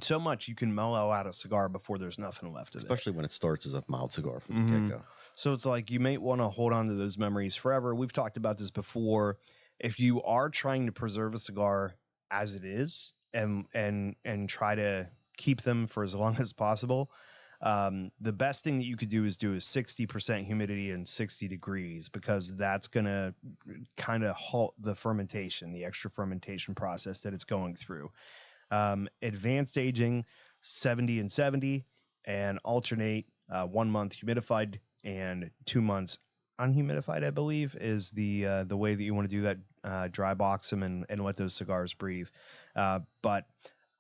so much you can mellow out a cigar before there's nothing left of it. Especially when it starts as a mild cigar from the get-go. So it's like you may want to hold on to those memories forever. We've talked about this before. If you are trying to preserve a cigar as it is and try to keep them for as long as possible, the best thing that you could do is do a 60% humidity and 60 degrees, because that's going to kind of halt the fermentation, the extra fermentation process that it's going through. Advanced aging 70 and 70, and alternate 1 month humidified and 2 months unhumidified, I believe, is the way that you want to do that. Dry box them and let those cigars breathe. But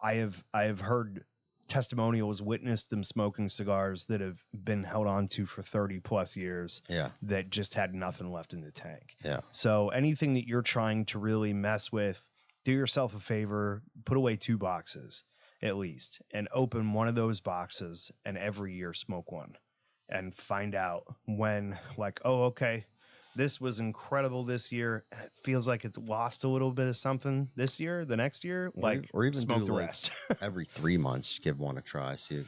I have heard testimonials, witnessed them smoking cigars that have been held on to for 30 plus years. Yeah. That just had nothing left in the tank. Yeah. So anything that you're trying to really mess with, do yourself a favor, put away 2 boxes at least, and open one of those boxes, and every year smoke one, and find out when, like, oh, okay, this was incredible this year, and it feels like it's lost a little bit of something this year, the next year, or even smoke do the like rest. every 3 months, give one a try. See,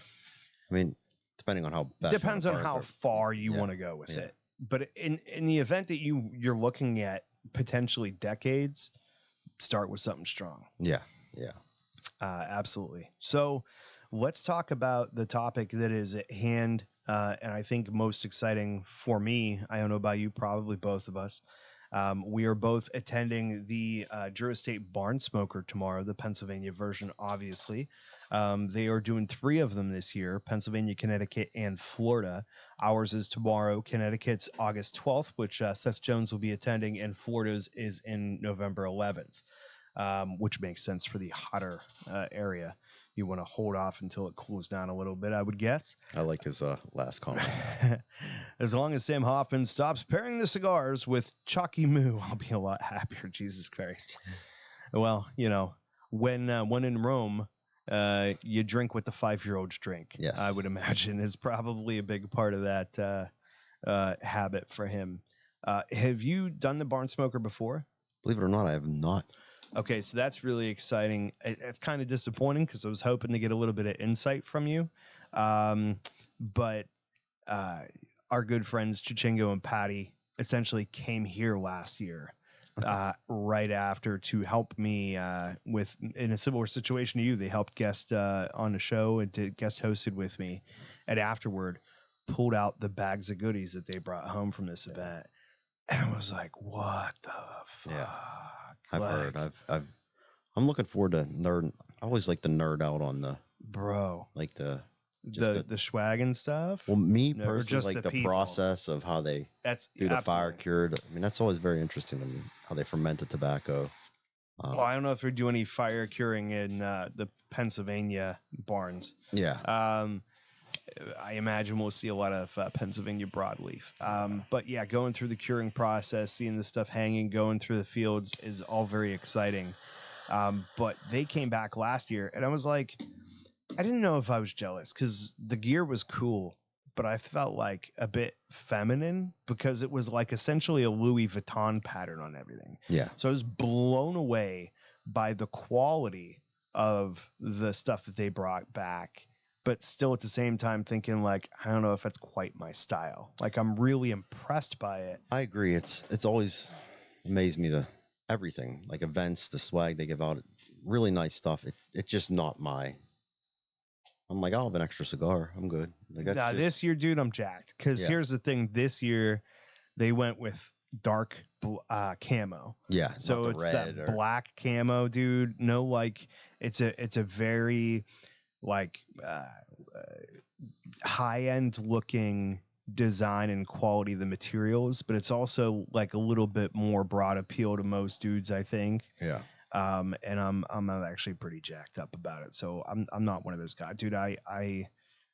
depending on how best Depends on how far you want to go with it. But in the event that you're looking at potentially decades, start with something strong. Yeah. Absolutely. So let's talk about the topic that is at hand. And I think most exciting for me, I don't know about you, probably both of us. We are both attending the Drew Estate Barn Smoker tomorrow, the Pennsylvania version, obviously. They are doing 3 of them this year, Pennsylvania, Connecticut, and Florida. Ours is tomorrow. Connecticut's August 12th, which Seth Jones will be attending, and Florida's is in November 11th, which makes sense for the hotter area. You want to hold off until it cools down a little bit, I would guess. I like his last comment. As long as Sam Hoffman stops pairing the cigars with Chalky Moo, I'll be a lot happier. Jesus Christ. Well, when in Rome, you drink what the 5-year-olds drink. Yes. I would imagine is probably a big part of that habit for him. Have you done the Barn Smoker before? Believe it or not, I have not. Okay, so that's really exciting. It's kind of disappointing because I was hoping to get a little bit of insight from you. But our good friends Chichingo and Patty essentially came here last year right after to help me with in a similar situation to you. They helped guest on the show and did guest hosted with me, and afterward pulled out the bags of goodies that they brought home from this event, and I was like, "What the fuck?" Yeah. I've heard. I'm looking forward to nerd. I always like to nerd out on the bro, like the the swag and stuff. well, me No, or personally, just like the the people. process of how they That's do the fire absolutely. cured. I mean, that's always very interesting to me. How they ferment the tobacco. Well, I don't know if they do any fire curing in the Pennsylvania barns. Yeah. I imagine we'll see a lot of Pennsylvania broadleaf. But yeah, going through the curing process, seeing the stuff hanging, going through the fields is all very exciting. But they came back last year, and I was like, I didn't know if I was jealous because the gear was cool, but I felt like a bit feminine because it was like essentially a Louis Vuitton pattern on everything. Yeah. So I was blown away by the quality of the stuff that they brought back, but still at the same time thinking like, I don't know if that's quite my style. Like I'm really impressed by it. I agree. It's always amazed me everything like events, the swag they give out, really nice stuff. It's just not my. I'm like, I'll have an extra cigar. I'm good. Like that's Now, just, this year, dude, I'm jacked. Because Yeah. here's the thing. This year, they went with dark camo. yeah. So not the it's red that or, black camo, dude. No, like, it's a very, like, high-end looking design and quality of the materials, but it's also, like, a little bit more broad appeal to most dudes, I think. yeah. And I'm actually pretty jacked up about it. So I'm not one of those guys, dude. I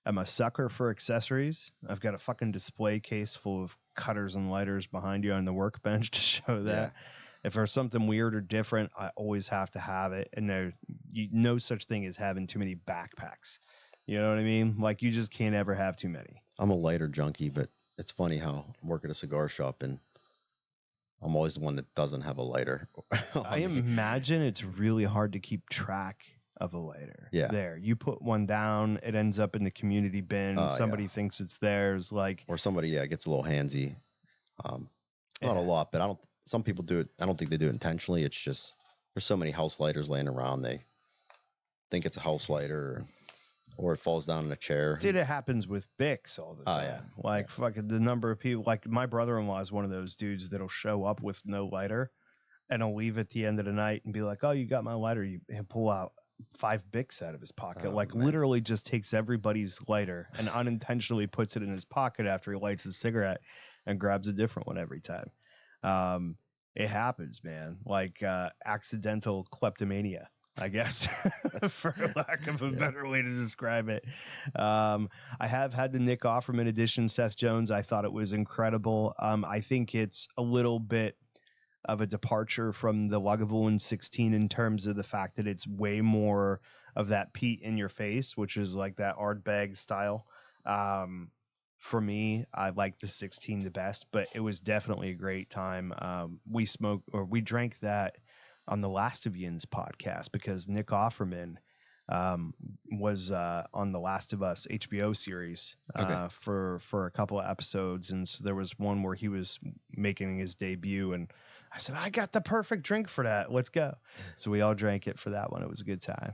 am a sucker for accessories. I've got a fucking display case full of cutters and lighters behind you on the workbench to show that. Yeah. If there's something weird or different, I always have to have it. And no such thing as having too many backpacks. You know what I mean? Like you just can't ever have too many. I'm a lighter junkie, but it's funny how I work at a cigar shop and I'm always the one that doesn't have a lighter. I imagine it's really hard to keep track of a lighter. Yeah. There. You put one down, it ends up in the community bin. Somebody yeah. thinks it's theirs. Like Or somebody, gets a little handsy. Not a lot, but some people do it. I don't think they do it intentionally. It's just there's so many house lighters laying around. They think it's a house lighter or it falls down in a chair. Dude, it happens with Bics all the time. yeah. Like fucking the number of people, like my brother-in-law is one of those dudes that'll show up with no lighter and he'll leave at the end of the night and be like, oh, you got my lighter. He'll pull out 5 Bics out of his pocket. Oh, like man. literally just takes everybody's lighter and unintentionally puts it in his pocket after he lights his cigarette and grabs a different one every time. It happens, man. Like accidental kleptomania, I guess, for lack of a better way to describe it. I have had the Nick Offerman edition, Seth Jones. I thought it was incredible. I think it's a little bit of a departure from the Lagavulin 16 in terms of the fact that it's way more of that peat in your face, which is like that Ardbeg style. For me, I like the 16 the best, but it was definitely a great time. We drank that on the Last of Yin's podcast because Nick Offerman was on the Last of Us HBO series for a couple of episodes, and so there was one where he was making his debut, and I said, I got the perfect drink for that. Let's go. So we all drank it for that one. It was a good time.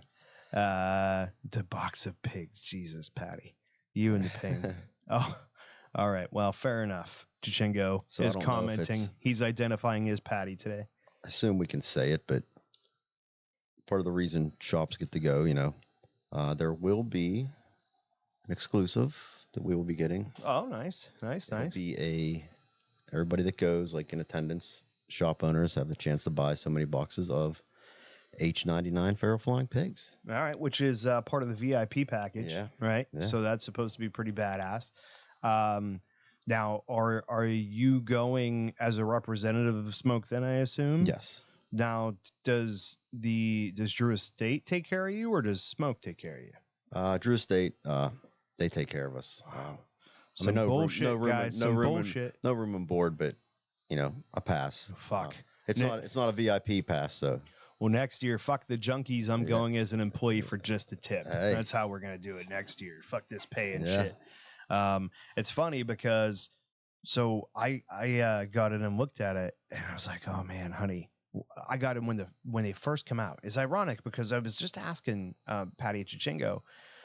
The box of pigs. Jesus, Patty. You and the pig. Oh, all right. Well, fair enough. Chichengo So I is don't know if commenting. it's- He's identifying his Patty today. I assume we can say it, but part of the reason shops get to go, there will be an exclusive that we will be getting. Oh, nice. It'll be everybody that goes, like in attendance, shop owners have the chance to buy so many boxes of H99 Feral Flying Pigs. All right, which is part of the VIP package, Yeah. right? Yeah. So that's supposed to be pretty badass. Now, are you going as a representative of Smoke then, I assume? Yes. Now, does Drew Estate take care of you, or does Smoke take care of you? Drew Estate, they take care of us. Some bullshit, guys. Some bullshit. No room on board, but a pass. Fuck. It's not a VIP pass though. Well, next year, fuck the junkies. I'm going as an employee for just a tip. Hey. That's how we're gonna do it next year. Fuck this pay and Yeah. shit. It's funny because So I got it and looked at it, and I was like, oh man, honey, I got it when they first come out. It's ironic because I was just asking Patty Chichingo,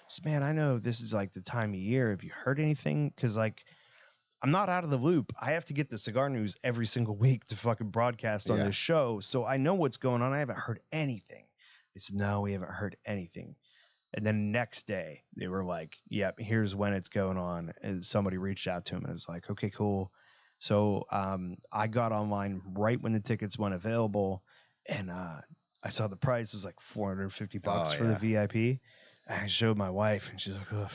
so, man, I know this is like the time of year. Have you heard anything? Because like I'm not out of the loop. I have to get the cigar news every single week to fucking broadcast on Yeah. this show, so I know what's going on. I haven't heard anything. They said, no, we haven't heard anything. And then next day, they were like, yep, here's when it's going on. And somebody reached out to him and was like, okay, cool. So I got online right when the tickets went available, and I saw the price was like $450 for the VIP. And I showed my wife, and she's like, ugh,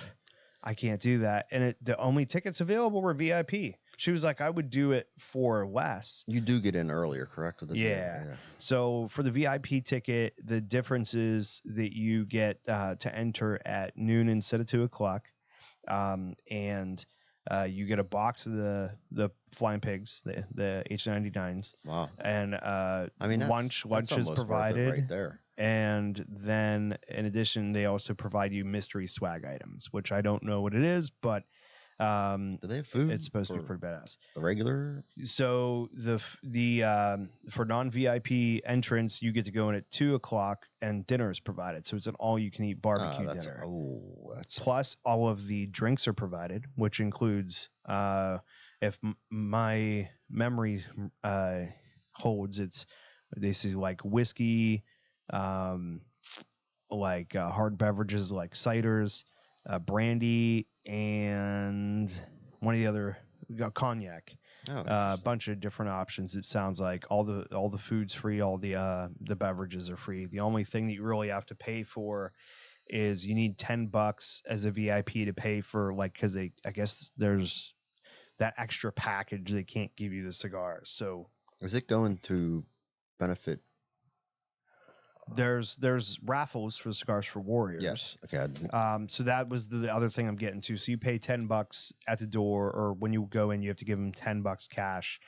I can't do that. And the only tickets available were VIP. She was like, I would do it for less. You do get in earlier, correct? With the Yeah. So for the VIP ticket, the difference is that you get to enter at noon instead of 2:00, and you get a box of the Flying Pigs, the H99s. Wow. And I mean, lunch that's is almost worth it provided right there. And then in addition, they also provide you mystery swag items, which I don't know what it is, but Do they have food? it's supposed to be for pretty badass. the regular. So the for non-VIP entrance, you get to go in at 2:00, and dinner is provided. So it's an all-you-can-eat barbecue dinner. That's Plus, all of the drinks are provided, which includes, if my memory holds, it's basically like whiskey, like hard beverages like ciders, brandy, and one of the other cognac. A bunch of different options. It sounds like all the food's free, all the beverages are free. The only thing that you really have to pay for is you need $10 as a VIP to pay for, like, because I guess there's that extra package. They can't give you the cigars, so is it going to benefit? there's raffles for Cigars for Warriors. Yes. Okay. So that was the other thing I'm getting to. So you pay $10 at the door, or when you go in, you have to give them $10 cash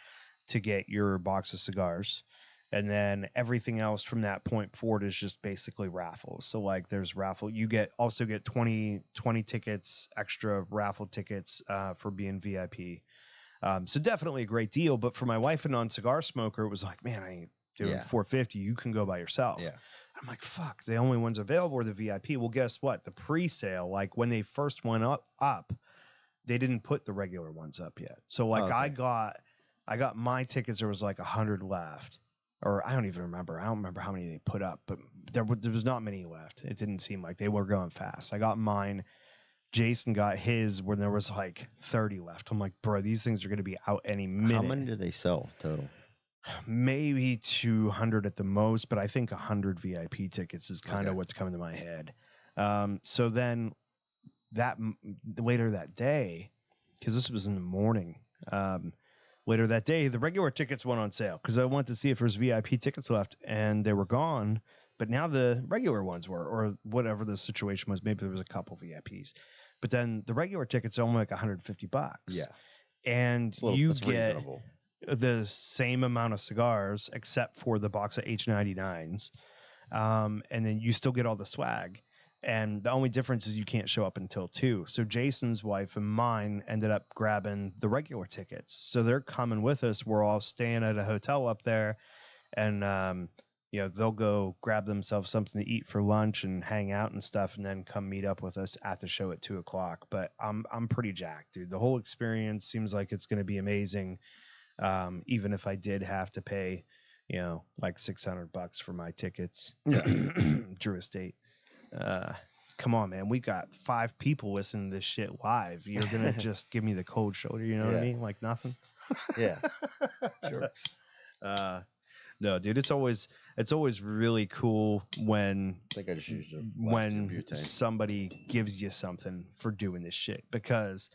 to get your box of cigars. And then everything else from that point forward is just basically raffles. So like there's raffle. You also get 20 tickets, extra raffle tickets for being VIP. So definitely a great deal. But for my wife, a non-cigar smoker, it was like, man, I ain't doing $450. You can go by yourself. Yeah. I'm like, fuck, the only ones available are the VIP. Well, guess what? The pre-sale, like when they first went up, they didn't put the regular ones up yet. So like I got my tickets, there was like 100 left. Or I don't even remember. I don't remember how many they put up, but there was not many left. It didn't seem like they were going fast. I got mine. Jason got his when there was like 30 left. I'm like, bro, these things are going to be out any minute. How many did they sell total? Maybe 200 at the most, but I think 100 VIP tickets is kind of what's coming to my head. So then later that day, because this was in the morning, later that day, the regular tickets went on sale because I wanted to see if there's VIP tickets left, and they were gone. But now the regular ones were, or whatever the situation was. Maybe there was a couple VIPs, but then the regular tickets are only like $150. Yeah, and you that's get reasonable. The same amount of cigars except for the box of H99s, and then you still get all the swag. And the only difference is you can't show up until 2. So Jason's wife and mine ended up grabbing the regular tickets. So they're coming with us. We're all staying at a hotel up there, and they'll go grab themselves something to eat for lunch and hang out and stuff, and then come meet up with us at the show at 2:00. But I'm pretty jacked, dude. The whole experience seems like it's going to be amazing. Even if I did have to pay, like $600 for my tickets. Drew Estate. Come on, man. We got 5 people listening to this shit live. You're gonna just give me the cold shoulder, you know what I mean? Like nothing. Yeah. Jerks. No, dude, it's always really cool when I think I just used butane. Somebody gives you something for doing this shit, because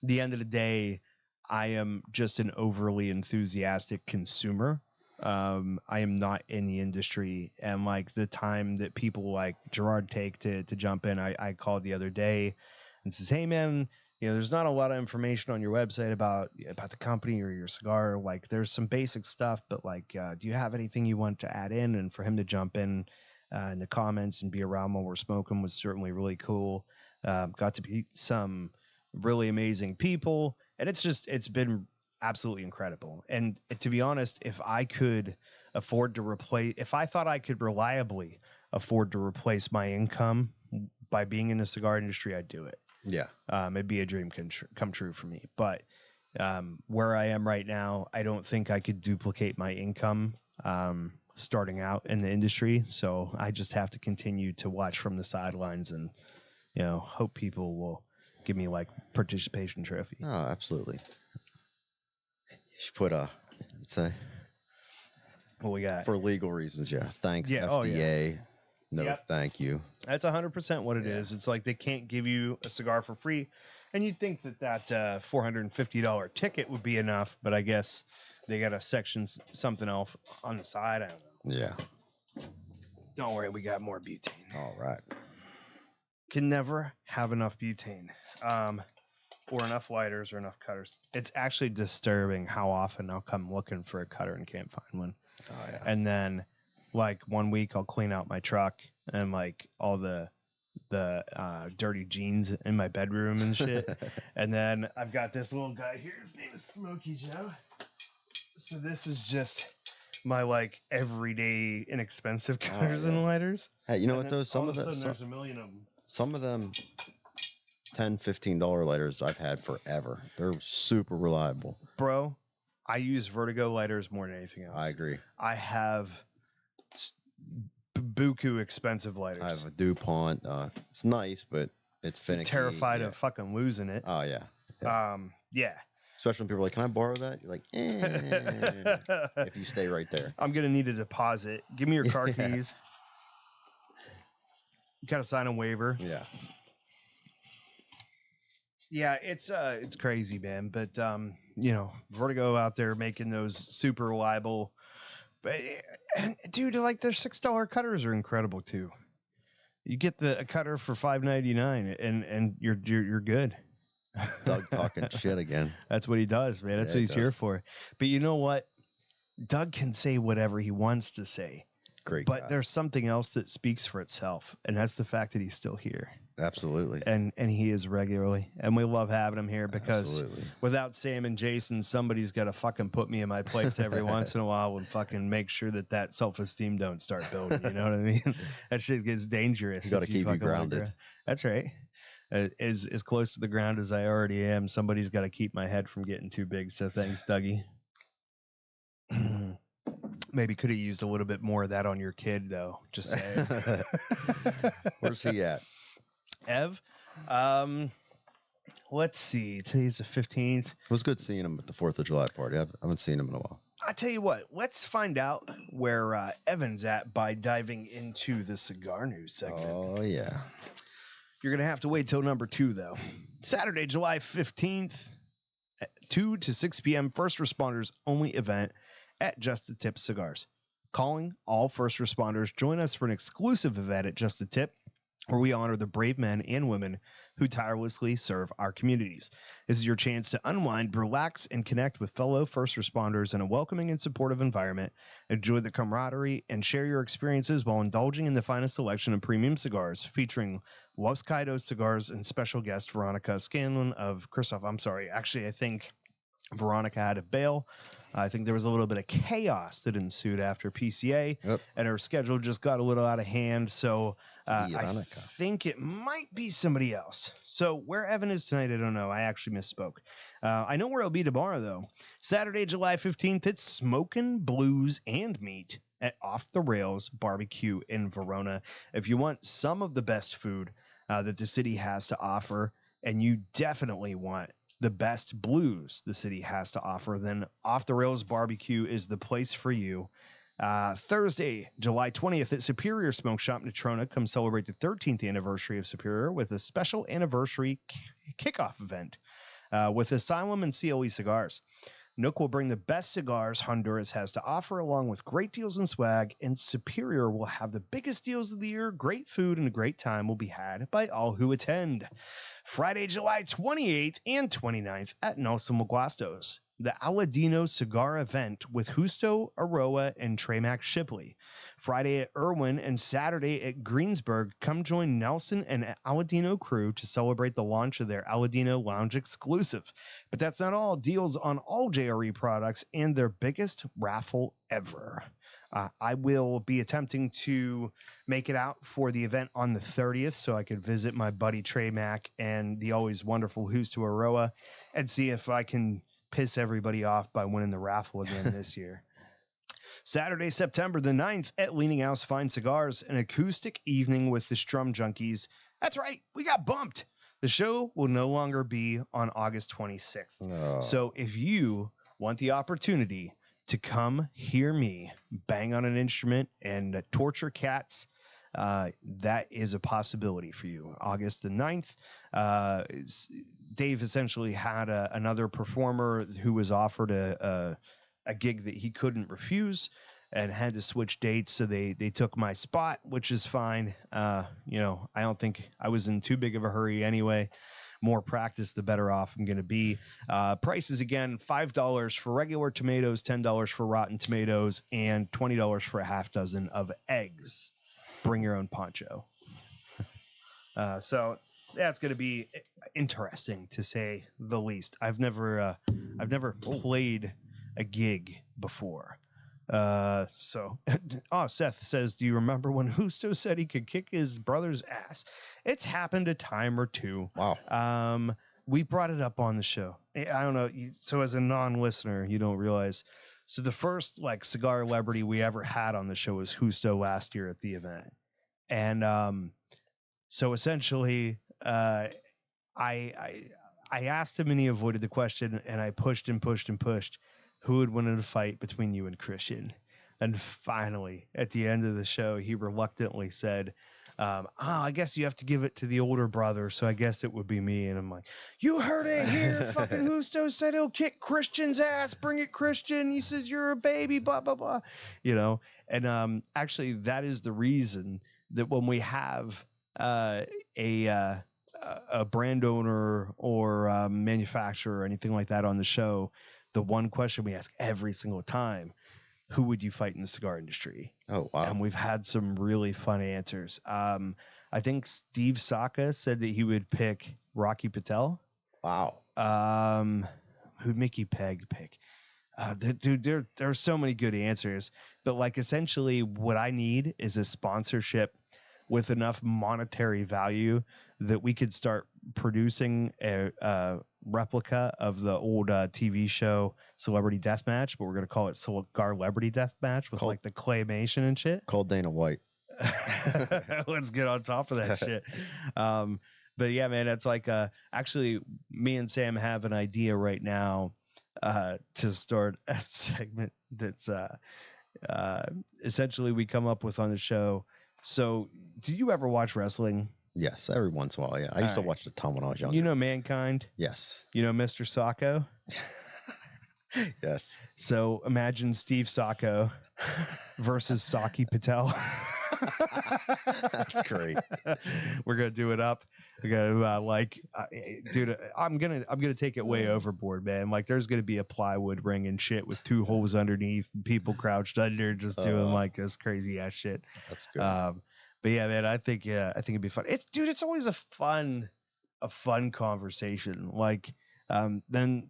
at the end of the day, I am just an overly enthusiastic consumer. I am not in the industry, and like the time that people like Gerard take to jump in, I called the other day and says, hey man, there's not a lot of information on your website about the company or your cigar. Like there's some basic stuff, but like, do you have anything you want to add in? And for him to jump in the comments and be around while we're smoking was certainly really cool. Got to meet some really amazing people. and it's been absolutely incredible. And to be honest, if I thought I could reliably afford to replace my income by being in the cigar industry, I'd do it. Yeah. It'd be a dream come true for me. But where I am right now, I don't think I could duplicate my income starting out in the industry. So I just have to continue to watch from the sidelines and, hope people will give me like participation trophy. Oh, absolutely. You should put let's say, What we got? for legal reasons, yeah. Thanks, Yeah, FDA. oh, yeah. No, Yep. thank you. That's 100% what it is. It's like they can't give you a cigar for free. And you'd think that $450 ticket would be enough, but I guess they got a section something else on the side. I don't know. Yeah. Don't worry, we got more butane. All right. Can never have enough butane, or enough lighters or enough cutters. It's actually disturbing how often I'll come looking for a cutter and can't find one. Oh, yeah. And then, like 1 week, I'll clean out my truck and like all the dirty jeans in my bedroom and shit. And then I've got this little guy here. His name is Smokey Joe. So this is just my like everyday inexpensive cutters and lighters. Hey, you know And what then though? Some of there's a million of them. some of them $10, $15 lighters I've had forever. They're super reliable. Bro, I use Vertigo lighters more than anything else. I agree. I have buku expensive lighters. I have a DuPont. It's nice, but it's finicky. Terrified yeah. of fucking losing it. Oh yeah. Yeah. Especially when people are like, "Can I borrow that?" You're like, if you stay right there. I'm gonna need a deposit. Give me your car keys. You gotta sign a waiver. Yeah. Yeah, it's crazy, man. But Vertigo out there making those super reliable. But dude, like their $6 cutters are incredible too. You get a cutter for $5.99 and you're good. Doug talking shit again. That's what he does, man. That's what he's here for. But you know what? Doug can say whatever he wants to say. Great. But guy. there's something else that speaks for itself, and that's the fact that he's still here. Absolutely. And he is regularly. And we love having him here because Absolutely. without Sam and Jason, somebody's got to fucking put me in my place every once in a while and fucking make sure that self-esteem don't start building. You know what I mean? That shit gets dangerous. You got to keep you grounded. That's right. As close to the ground as I already am, somebody's got to keep my head from getting too big. So thanks, Dougie. Maybe could have used a little bit more of that on your kid, though. Just saying. Where's he at? Ev? Let's see. Today's the 15th. It was good seeing him at the 4th of July party. I haven't seen him in a while. I tell you what, let's find out where Evan's at by diving into the cigar news segment. Oh, yeah. You're going to have to wait till number 2, though. Saturday, July 15th, at 2 to 6 p.m., first responders only event at Just a Tip Cigars. Calling all first responders, join us for an exclusive event at Just a Tip, where we honor the brave men and women who tirelessly serve our communities. This is your chance to unwind, relax, and connect with fellow first responders in a welcoming and supportive environment. Enjoy the camaraderie and share your experiences while indulging in the finest selection of premium cigars, featuring Los Kaidos cigars and special guest Veronica Scanlon of Christoph. I'm sorry, actually, I think Veronica had a bail. I think there was a little bit of chaos that ensued after PCA, and her schedule just got a little out of hand. So I think it might be somebody else. So where Evan is tonight, I don't know. I actually misspoke. I know where he'll be tomorrow, though. Saturday, July 15th, it's Smokin' Blues and Meat at Off the Rails Barbecue in Verona. If you want some of the best food that the city has to offer, and you definitely want the best blues the city has to offer, then Off the Rails Barbecue is the place for you. Thursday, July 20th at Superior Smoke Shop in Natrona. Come celebrate the 13th anniversary of Superior with a special anniversary kickoff event with Asylum and CLE Cigars. Nook will bring the best cigars Honduras has to offer, along with great deals and swag, and Superior will have the biggest deals of the year. Great food and a great time will be had by all who attend. Friday, July 28th and 29th at Nelson Maguastos. the Aladino Cigar event with Justo Aroa and Tremac Shipley. Friday at Irwin and Saturday at Greensburg. Come join Nelson and Aladino crew to celebrate the launch of their Aladino Lounge exclusive. But that's not all. Deals on all JRE products and their biggest raffle ever. I will be attempting to make it out for the event on the 30th so I could visit my buddy Trey Mack and the always wonderful Justo Aroa and see if I can piss everybody off by winning the raffle again this year. Saturday, September the 9th at Leaning House Fine Cigars, an acoustic evening with the Strum Junkies. That's right, we got bumped. The show will no longer be on August 26th. No. So if you want the opportunity to come hear me bang on an instrument and torture cats, that is a possibility for you. August the 9th, Dave essentially had another performer who was offered a gig that he couldn't refuse and had to switch dates. So they took my spot, which is fine. I don't think I was in too big of a hurry anyway. More practice, the better off I'm going to be. Prices again, $5 for regular tomatoes, $10 for rotten tomatoes, and $20 for a half dozen of eggs. Bring your own poncho. So that's going to be interesting to say the least. I've never played a gig before. Seth says, do you remember when Justo said he could kick his brother's ass? It's happened a time or two. Wow. We brought it up on the show. I don't know. So as a non-listener, you don't realize. So the first cigar celebrity we ever had on the show was Justo last year at the event. And so essentially I asked him and he avoided the question, and I pushed and pushed and pushed. Who would win in a fight between you and Christian? And finally, at the end of the show, he reluctantly said, I guess you have to give it to the older brother, so I guess it would be me. And I'm like, you heard it here. Fucking Justo said he'll kick Christian's ass. Bring it, Christian. He says you're a baby, blah, blah, blah. And actually, that is the reason that when we have a brand owner or manufacturer or anything like that on the show, the one question we ask every single time, who would you fight in the cigar industry? Oh, wow. And we've had some really fun answers. I think Steve Saka said that he would pick Rocky Patel. Wow. Who'd Mickey Peg pick? Dude, there are so many good answers. But essentially what I need is a sponsorship with enough monetary value that we could start producing a replica of the old TV show Celebrity Deathmatch, but we're going to call it Cigar Celebrity Deathmatch with the claymation and shit. Called Dana White. Let's get on top of that shit. But yeah, man, it's actually me and Sam have an idea right now to start a segment that's essentially we come up with on the show. So do you ever watch wrestling? Yes, every once in a while. Yeah, I used to watch a ton when I was younger. You know Mankind? Yes. You know Mr. Sacco? Yes. So imagine Steve Sacco versus Saki Patel. That's great. We're gonna do it up. We're gonna dude. I'm gonna take it way overboard, man. There's gonna be a plywood ring and shit with 2 holes underneath, people crouched under, just doing this crazy ass shit. That's good. But yeah, man, I think it'd be fun. It's always a fun conversation. Then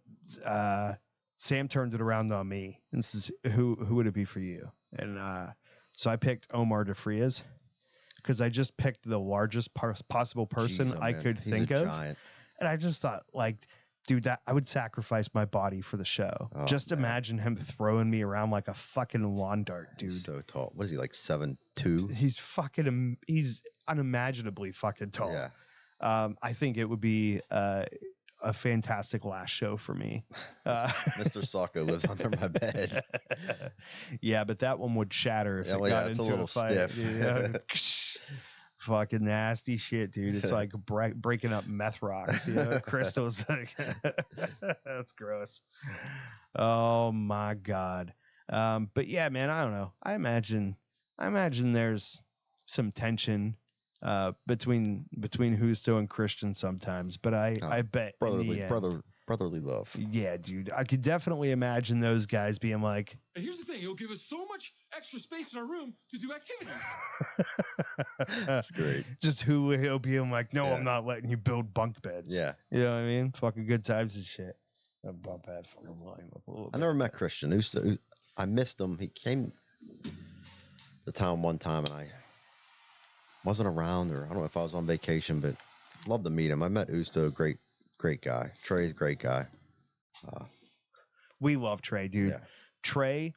Sam turned it around on me and says, "Who would it be for you?" And so I picked Omar DeFrias because I just picked the largest possible person I could think of, giant. and I just thought, dude, that I would sacrifice my body for the show. Oh, just man. Imagine him throwing me around like a fucking lawn dart, dude. He's so tall. What is he, 7'2"? He's unimaginably fucking tall. Yeah. I think it would be a fantastic last show for me. Mr. Sacco lives under my bed. Yeah, but that one would shatter if it got into it's a little fight. stiff. Yeah. Fucking nasty shit, dude. It's like breaking up meth rocks, crystals. That's gross. Oh my God. But yeah, man, I don't know. I imagine there's some tension between Justo and Christian sometimes, but I bet Brotherly brotherly love. Yeah, dude. I could definitely imagine those guys being like, And here's the thing, it'll give us so much extra space in our room to do activities. That's great. Just he'll being like, no, Yeah. I'm not letting you build bunk beds. Yeah. You know what I mean? Fucking good times and shit. I'll bump that fucking volume up a little I bit. never met Christian. I missed him. He came to town one time, and I wasn't around, or I don't know if I was on vacation, but love to meet him. I met Usto, great guy. Trey's a great guy. We love Trey, dude. Yeah. Trey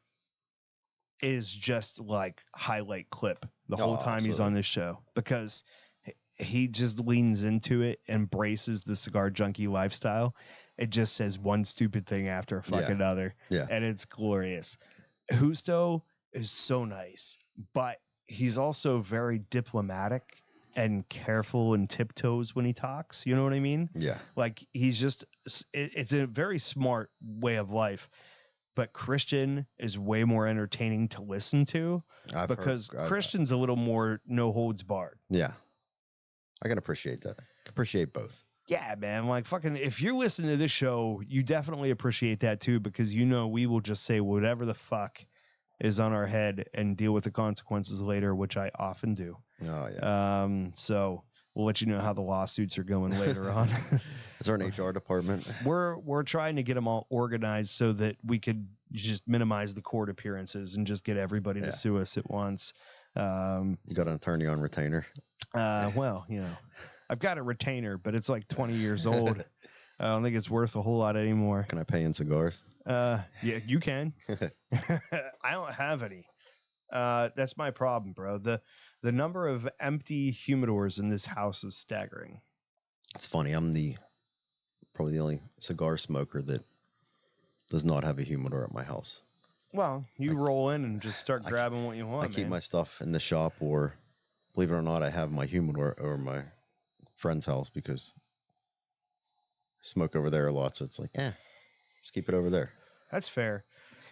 is just like highlight clip the Oh, whole time he's absolutely. on this show because he just leans into it, embraces the cigar junkie lifestyle. It just says one stupid thing after fucking another. Yeah. And it's glorious. Justo is so nice, but he's also very diplomatic and careful and tiptoes when he talks. You know what I mean? Yeah. Like he's just, it's a very smart way of life. But Christian is way more entertaining to listen to because Christian's a little more no holds barred. Yeah. I can appreciate that. Appreciate both. Yeah, man. Like fucking, if you're listening to this show, you definitely appreciate that too, because you know we will just say whatever the fuck is on our head and deal with the consequences later, which I often do. Oh yeah. So we'll let you know how the lawsuits are going later on. Is there an HR department? We're trying to get them all organized so that we could just minimize the court appearances and just get everybody to sue us at once. You got an attorney on retainer? Well, you know, I've got a retainer, but it's like 20 years old. I don't think it's worth a whole lot anymore. Can I pay in cigars? Yeah, you can. I don't have any. That's my problem, bro. The number of empty humidors in this house is staggering. It's funny. I'm probably the only cigar smoker that does not have a humidor at my house. Well, you roll in and just start grabbing what you want. I keep man. my stuff in the shop, or believe it or not, I have my humidor over my friend's house because I smoke over there a lot. So it's like, just keep it over there. That's fair.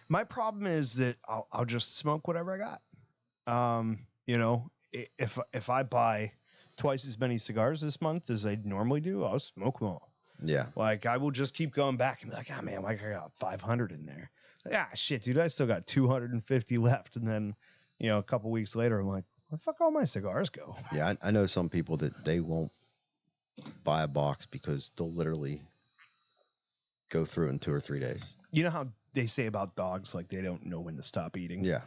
My problem is that I'll just smoke whatever I got. You know, if I buy twice as many cigars this month as I normally do, I'll smoke them all. Yeah. Like I will just keep going back and be like, oh man, like I got 500 in there. Yeah, shit, dude, I still got 250 left. And then, you know, a couple weeks later, I'm like, where the fuck all my cigars go? Yeah. I know some people that they won't buy a box because they'll literally go through it in 2 or 3 days. You know how they say about dogs, like they don't know when to stop eating. Yeah.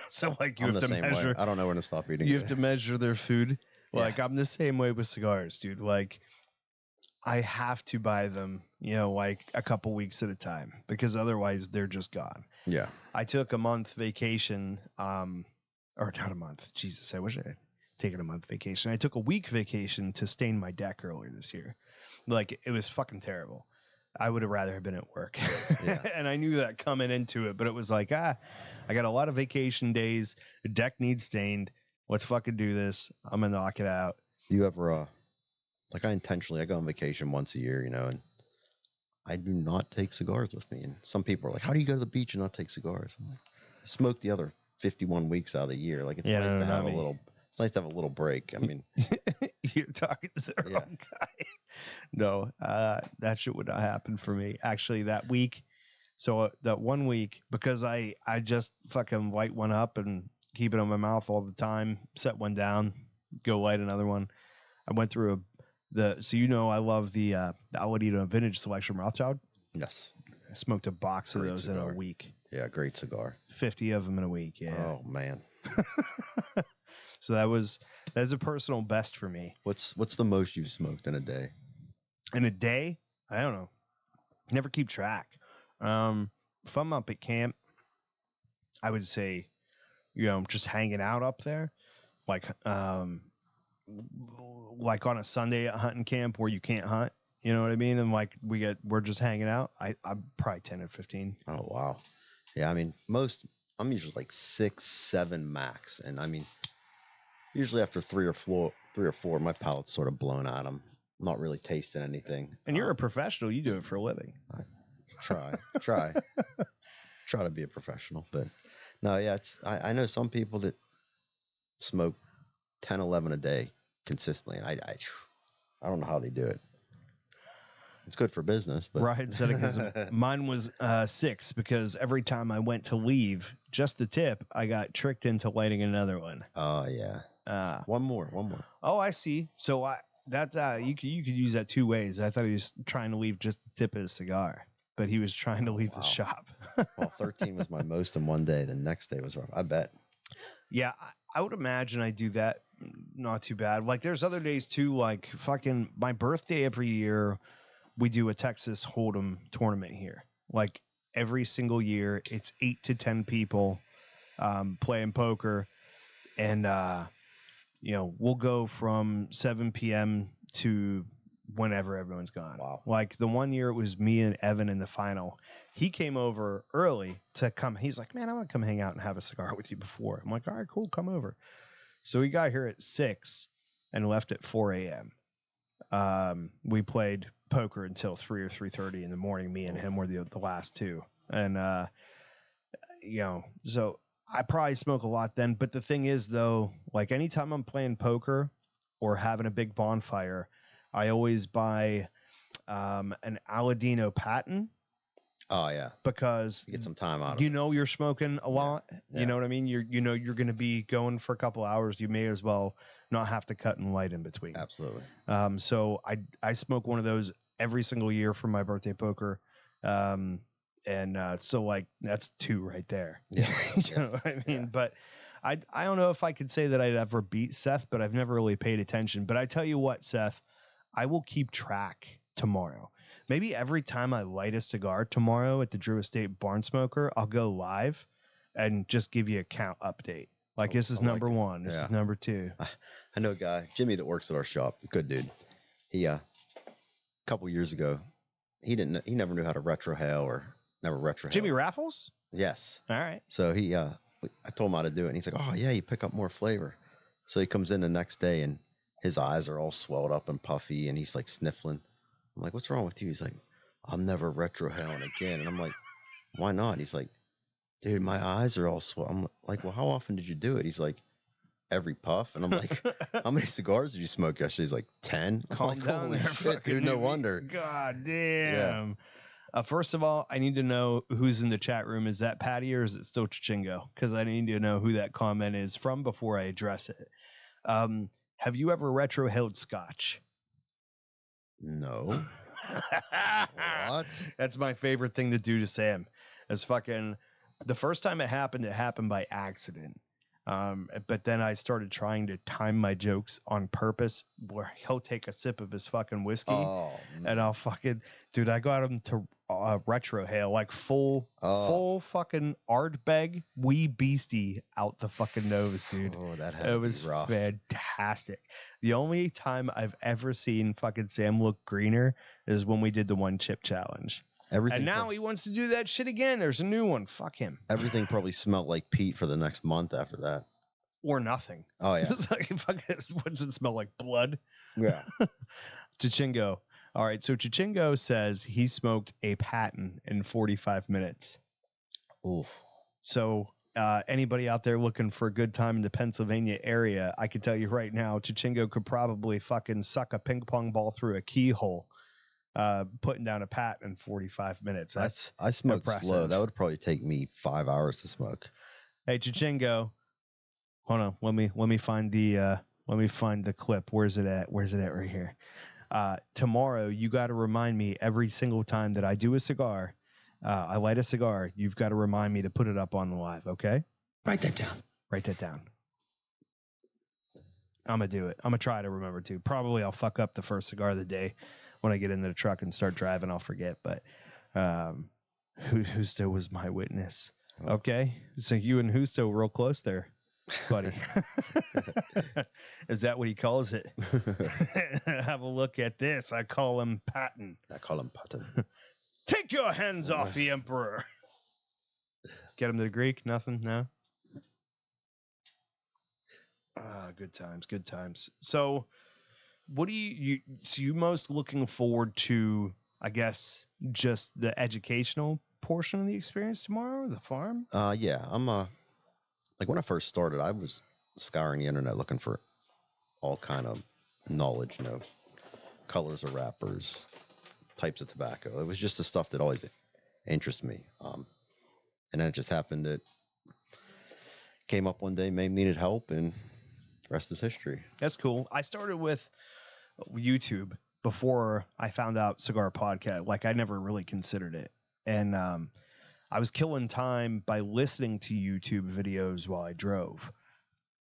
So like you I'm have the to same measure. way. I don't know when to stop eating. You have to measure their food. Like Yeah. I'm the same way with cigars, dude. Like I have to buy them, you know, like a couple weeks at a time because otherwise they're just gone. Yeah. I took a month vacation, or not a month. Jesus, I wish I had taken a month vacation. I took a week vacation to stain my deck earlier this year. Like it was fucking terrible. I would have rather have been at work. Yeah. And I knew that coming into it, but it was like, I got a lot of vacation days. The deck needs stained. Let's fucking do this. I'm gonna knock it out. You ever, like I go on vacation once a year, you know, and I do not take cigars with me. And some people are like, how do you go to the beach and not take cigars? I'm like, I smoke the other 51 weeks out of the year. Like it's nice to have it's nice to have a little break. I mean, you're talking to the wrong guy. No, that shit would not happen for me. Actually, that week, so that 1 week, because I just fucking light one up and keep it in my mouth all the time, set one down, go light another one. I went through so you know I love the Aladino Vintage Selection Rothschild. yes. I smoked a box of Great those in cigar. a week. Yeah. Great cigar. 50 of them in a week. Yeah. Oh man. So that's a personal best for me. What's the most you've smoked in a day? In a day, I don't know. Never keep track. If I'm up at camp, I would say, you know, just hanging out up there, like on a Sunday at hunting camp where you can't hunt. You know what I mean? And like we're just hanging out. I'm probably 10 or 15. Oh wow. Yeah. I mean, I'm usually like 6, 7 max, and I mean, usually after 3 or 4, my palate's sort of blown out. I'm not really tasting anything. And you're a professional. You do it for a living. Try to be a professional, but no, yeah, I know some people that smoke 10, 11 a day consistently, and I don't know how they do it. It's good for business, but Right, said it because mine was 6 because every time I went to leave, just the tip, I got tricked into lighting another one. oh yeah. One more. Oh, I see. So that's you could use that 2 ways. I thought he was trying to leave just the tip of his cigar, but he was trying to leave the shop. Well, 13 was my most in one day. The next day was rough. I bet. Yeah, I would imagine I do that. Not too bad. Like there's other days too. Like fucking my birthday every year, we do a Texas Hold'em tournament here. Like every single year, it's 8 to 10 people playing poker, and we'll go from 7 p.m. to whenever everyone's gone. Wow. Like the one year it was me and Evan in the final. He came over early to come. He's like, man, I want to come hang out and have a cigar with you before. I'm like, all right, cool, come over. So he got here at 6 and left at 4 a.m. We played poker until 3 or 3:30 in the morning. Me and him were the last two. And, so I probably smoke a lot then. But the thing is, though, like anytime I'm playing poker or having a big bonfire, I always buy an Aladino patent. Oh yeah, because get some time out of it. You're smoking a lot. Yeah. You know what I mean? You're going to be going for a couple hours. You may as well not have to cut and light in between. Absolutely. So I smoke one of those every single year for my birthday poker. So like that's 2 right there. Yeah. You know what I mean? Yeah. But I don't know if I could say that I'd ever beat Seth, but I've never really paid attention. But I tell you what, Seth, I will keep track tomorrow. Maybe every time I light a cigar tomorrow at the Drew Estate Barn Smoker, I'll go live and just give you a count update. Like this is number 1. This is number 2. I know a guy, Jimmy, that works at our shop. Good dude. He a couple years ago, he never knew how to retrohale or never retrohale. Jimmy Raffles? Yes. All right. So I told him how to do it, and he's like, "Oh yeah, you pick up more flavor." So he comes in the next day, and his eyes are all swelled up and puffy, and he's like sniffling. I'm like, "What's wrong with you?" He's like, "I'm never retrohaling again." And I'm like, "Why not?" He's like, "Dude, my eyes are all swelled." I'm like, "Well, how often did you do it?" He's like, "Every puff." And I'm like, "How many cigars did you smoke yesterday?" He's like, 10. I'm like, holy shit, dude, no wonder. God damn. Yeah. First of all, I need to know who's in the chat room. Is that Patty or is it still Chichingo? Because I need to know who that comment is from before I address it. Have you ever retrohaled scotch? No. What? That's my favorite thing to do to Sam. Is fucking the first time it happened by accident. But then I started trying to time my jokes on purpose where he'll take a sip of his fucking whiskey and I'll fucking, dude, I got him to retrohale like full fucking Ardbeg wee beastie out the fucking nose, dude. Oh, that had it was rough. Fantastic. The only time I've ever seen fucking Sam look greener is when we did the 1 chip challenge. And now he wants to do that shit again. There's a new one. Fuck him. Everything probably smelled like Pete for the next month after that. Or nothing. Oh, yeah. It's like, what's it smell like? Blood? Yeah. Chichingo. All right. So Chichingo says he smoked a patent in 45 minutes. Oof. So anybody out there looking for a good time in the Pennsylvania area, I can tell you right now, Chichingo could probably fucking suck a ping pong ball through a keyhole. Putting down a pat in 45 minutes. That's I smoke impressive. slow. That would probably take me 5 hours to smoke. Hey, Chichingo, hold on. Let me find the clip. Where's it at? Right here. Tomorrow, you got to remind me every single time that I do a cigar. I light a cigar. You've got to remind me to put it up on the live. Okay. Write that down. I'm gonna do it. I'm gonna try to remember to. Probably I'll fuck up the first cigar of the day. When I get into the truck and start driving, I'll forget. But Husto was my witness. Okay. So you and Husto real close there, buddy. Is that what he calls it? Have a look at this. I call him Patton. Take your hands off the Emperor. Get him to the Greek? Nothing? No? Good times. So... What do you most looking forward to, I guess, just the educational portion of the experience tomorrow, the farm? Yeah, I'm like when I first started, I was scouring the internet looking for all kind of knowledge, colors of wrappers, types of tobacco. It was just the stuff that always interested me. And then it just happened that came up one day, Mame needed help, and the rest is history. That's cool. I started with YouTube before I found out Cigar Podcast. Like, I never really considered it. And I was killing time by listening to YouTube videos while I drove.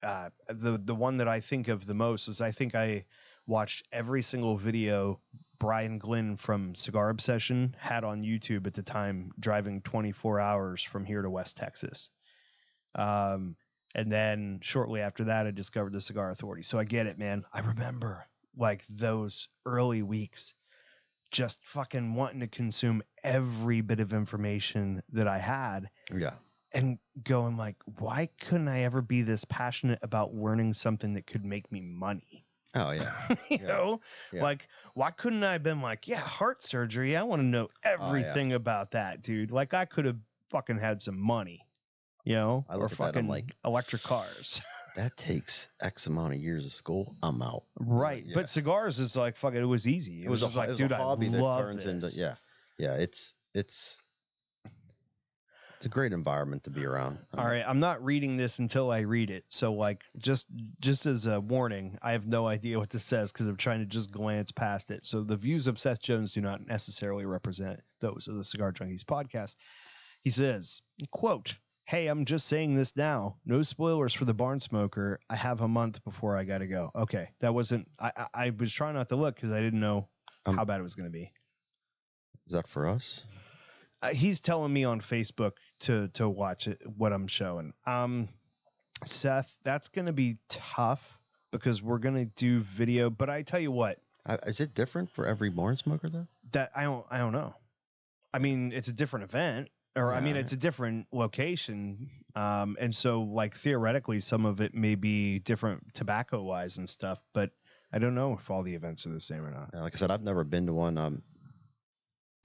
The one that I think of the most is I think I watched every single video Brian Glynn from Cigar Obsession had on YouTube at the time, driving 24 hours from here to West Texas. And then shortly after that, I discovered the Cigar Authority. So I get it, man. I remember like those early weeks just fucking wanting to consume every bit of information that I had. Yeah. And going like, why couldn't I ever be this passionate about learning something that could make me money? Oh, yeah. You know, like, why couldn't I have been like, yeah, heart surgery. I want to know everything about that, dude. Like, I could have fucking had some money, you know, I look or at that, I'm fucking like, electric cars. that takes X amount of years of school. I'm out. Right. Yeah. But cigars is like, fucking, it was easy. It was just like, dude, a hobby I that love turns this. into, yeah, it's a great environment to be around. All right, I'm not reading this until I read it. So, like, just as a warning, I have no idea what this says because I'm trying to just glance past it. So, the views of Seth Jones do not necessarily represent those of the Cigar Junkies podcast. He says, quote, "Hey, I'm just saying this now. No spoilers for the Barn Smoker. I have a month before I got to go." Okay, that wasn't. I was trying not to look because I didn't know how bad it was going to be. Is that for us? He's telling me on Facebook to watch it, what I'm showing. Seth, that's going to be tough because we're going to do video. But I tell you what, Is it different for every barn smoker though? that I don't know. I mean, it's a different event, or I mean, Yeah. it's a different location. And so like theoretically, some of it may be different tobacco wise and stuff, but I don't know if all the events are the same or not. Like I said, I've never been to one.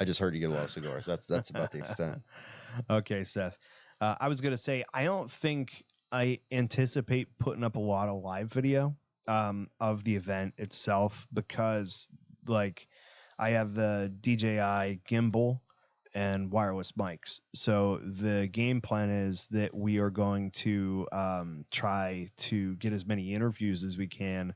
I just heard you get a lot of cigars. That's about the extent. Okay, Seth. I was going to say, I don't think I anticipate putting up a lot of live video of the event itself because, like, I have the DJI gimbal and wireless mics. So the game plan is that we are going to try to get as many interviews as we can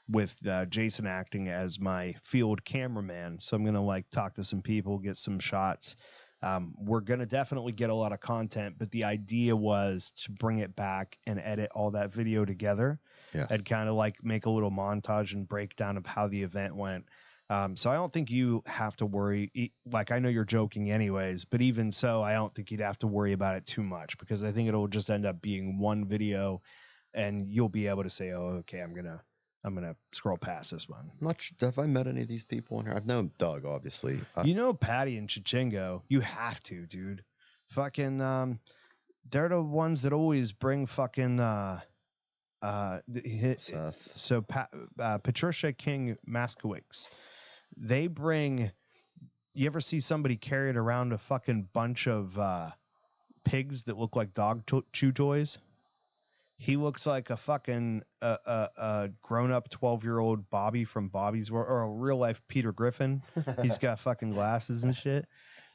with Jason acting as my field cameraman. So I'm going to like talk to some people, get some shots. We're going to definitely get a lot of content, but the idea was to bring it back and edit all that video together. Yes. And kind of like make a little montage and breakdown of how the event went. So I don't think you have to worry. Like, I know you're joking anyways, but even so, I don't think you'd have to worry about it too much because I think it'll just end up being one video and you'll be able to say, oh, okay, I'm going to scroll past this one. Have I met any of these people in here? I've known Doug, obviously. You know, Patty and Chichingo, you have to, dude. Fucking, they're the ones that always bring fucking, Seth. So Patricia King Maskowicz, they bring, you ever see somebody carrying around a fucking bunch of pigs that look like dog chew toys? He looks like a fucking grown-up 12-year-old Bobby from Bobby's World, or a real-life Peter Griffin. He's got fucking glasses and shit.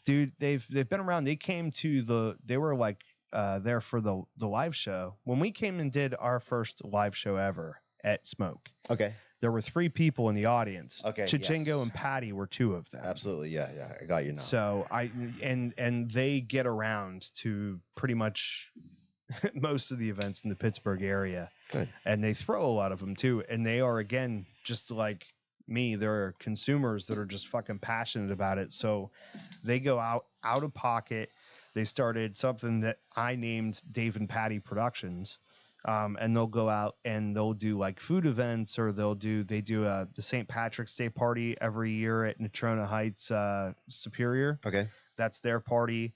Dude, they've been around. They came to they were like there for the live show. When we came and did our first live show ever at Smoke, Okay. there were 3 people in the audience. Okay, Chichingo yes. and Patty were 2 of them. Absolutely. Yeah. I got you now. So and they get around to pretty much most of the events in the Pittsburgh area. Good. And they throw a lot of them too. And they are, again, just like me, they're consumers that are just fucking passionate about it. So they go out of pocket. They started something that I named Dave and Patty Productions. And they'll go out and they'll do like food events, or they do the St. Patrick's Day party every year at Natrona Heights, Superior. Okay. That's their party.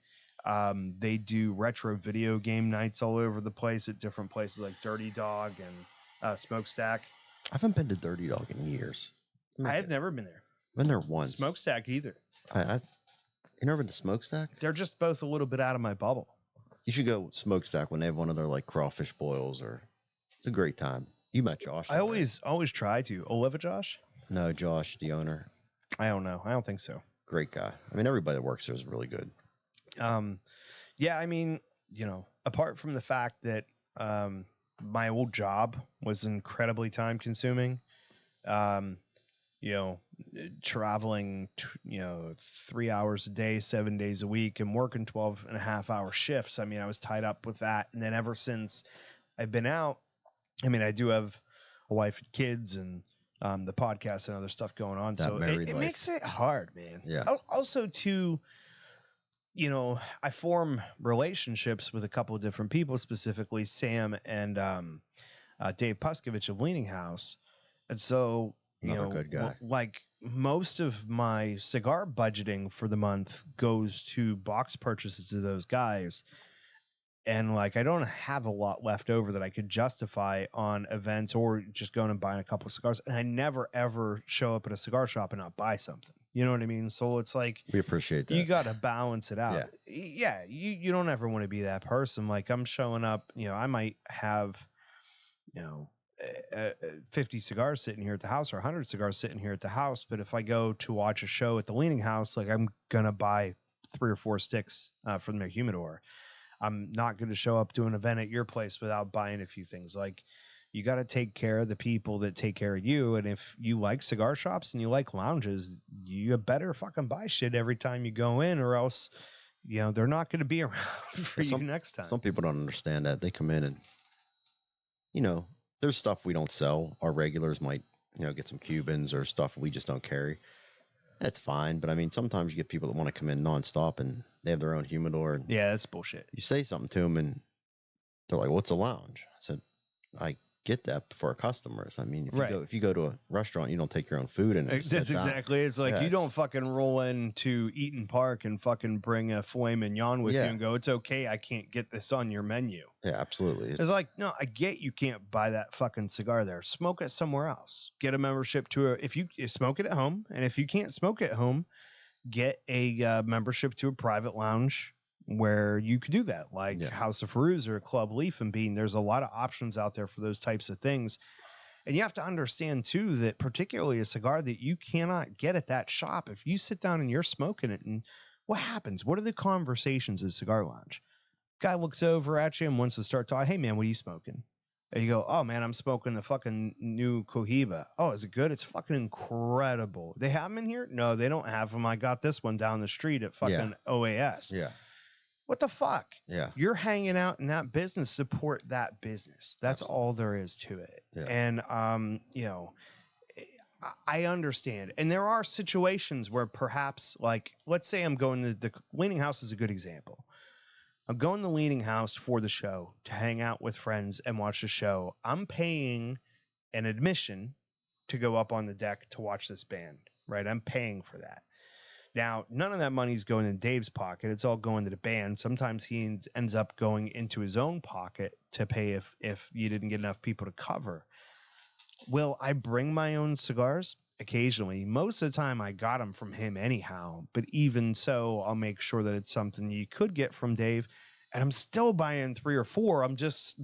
They do retro video game nights all over the place at different places like Dirty Dog and Smokestack. I haven't been to Dirty Dog in years. I have never been there. Been there once. Smokestack either. You never been to Smokestack? They're just both a little bit out of my bubble. You should go Smokestack when they have one of their like crawfish boils, or it's a great time. You met Josh. I always try to. Oliva Josh? No, Josh, the owner. I don't know. I don't think so. great guy. I mean, everybody that works there is really good. Yeah, I mean, apart from the fact that my old job was incredibly time consuming, um, traveling, 3 hours a day, 7 days a week and working 12.5 hour shifts. I mean, I was tied up with that. And then ever since I've been out, I mean, I do have a wife and kids and the podcast and other stuff going on. That So married it life. makes it hard, man. Yeah. Also, too, I form relationships with a couple of different people, specifically Sam and Dave Puskovich of Leaning House. And so, Another good guy. like most of my cigar budgeting for the month goes to box purchases to those guys. And like, I don't have a lot left over that I could justify on events or just going and buying a couple of cigars. And I never, ever show up at a cigar shop and not buy something. You know what I mean? So it's like, We appreciate that. you got to balance it out. Yeah. You don't ever want to be that person. Like I'm showing up, I might have, 50 cigars sitting here at the house or 100 cigars sitting here at the house. But if I go to watch a show at the Leaning House, like I'm going to buy 3 or 4 sticks from their humidor. I'm not going to show up to an event at your place without buying a few things. Like you got to take care of the people that take care of you. And if you like cigar shops and you like lounges, you better fucking buy shit every time you go in, or else, they're not going to be around for you next time. Some people don't understand that. They come in and, there's stuff we don't sell. Our regulars might, get some Cubans or stuff we just don't carry. That's fine. But I mean, sometimes you get people that want to come in nonstop and they have their own humidor. And yeah, that's bullshit. you say something to them and they're like, "What's a lounge?" I said, "I get that for customers. I mean, if you go to a restaurant, you don't take your own food and that's exactly. It's like you don't fucking roll into Eaton Park and fucking bring a filet mignon with you and go, "It's okay, I can't get this on your menu." Yeah, absolutely. It's like, no, I get you can't buy that fucking cigar there. Smoke it somewhere else. Get a membership to if you smoke it at home, and if you can't smoke it at home, get a membership to a private lounge where you could do that, like House of Peruse or Club Leaf and Bean. There's a lot of options out there for those types of things. And you have to understand, too, that particularly a cigar that you cannot get at that shop, if you sit down and you're smoking it, and what happens? What are the conversations at a cigar lounge? Guy looks over at you and wants to start talking. Hey, man, what are you smoking? And you go, "Oh, man, I'm smoking the fucking new Cohiba." "Oh, is it good?" "It's fucking incredible." "They have them in here?" "No, they don't have them. I got this one down the street at fucking OAS. Yeah. What the fuck? Yeah. You're hanging out in that business. Support that business. That's all there is to it. Yeah. And, I understand. And there are situations where perhaps, like, let's say I'm going to the Leaning House is a good example. I'm going to the Leaning House for the show to hang out with friends and watch the show. I'm paying an admission to go up on the deck to watch this band, right? I'm paying for that. Now, none of that money's going in Dave's pocket. It's all going to the band. Sometimes he ends up going into his own pocket to pay if you didn't get enough people to cover. Will I bring my own cigars? Occasionally. Most of the time, I got them from him anyhow. But even so, I'll make sure that it's something you could get from Dave. And I'm still buying 3 or 4. I'm just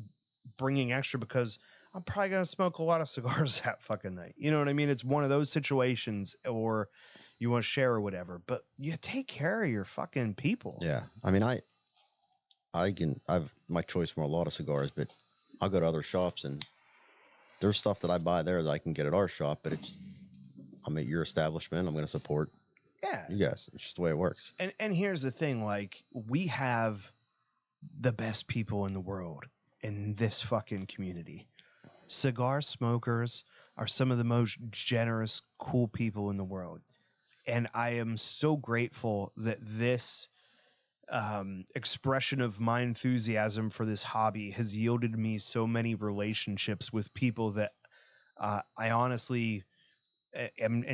bringing extra because I'm probably going to smoke a lot of cigars that fucking night. You know what I mean? It's one of those situations, or you want to share or whatever, but you take care of your fucking people. Yeah. I mean, I've my choice from a lot of cigars, but I'll go to other shops and there's stuff that I buy there that I can get at our shop, but I'm at your establishment. I'm going to support you guys. It's just the way it works. And here's the thing, like, we have the best people in the world in this fucking community. Cigar smokers are some of the most generous, cool people in the world. And I am so grateful that this expression of my enthusiasm for this hobby has yielded me so many relationships with people that I honestly am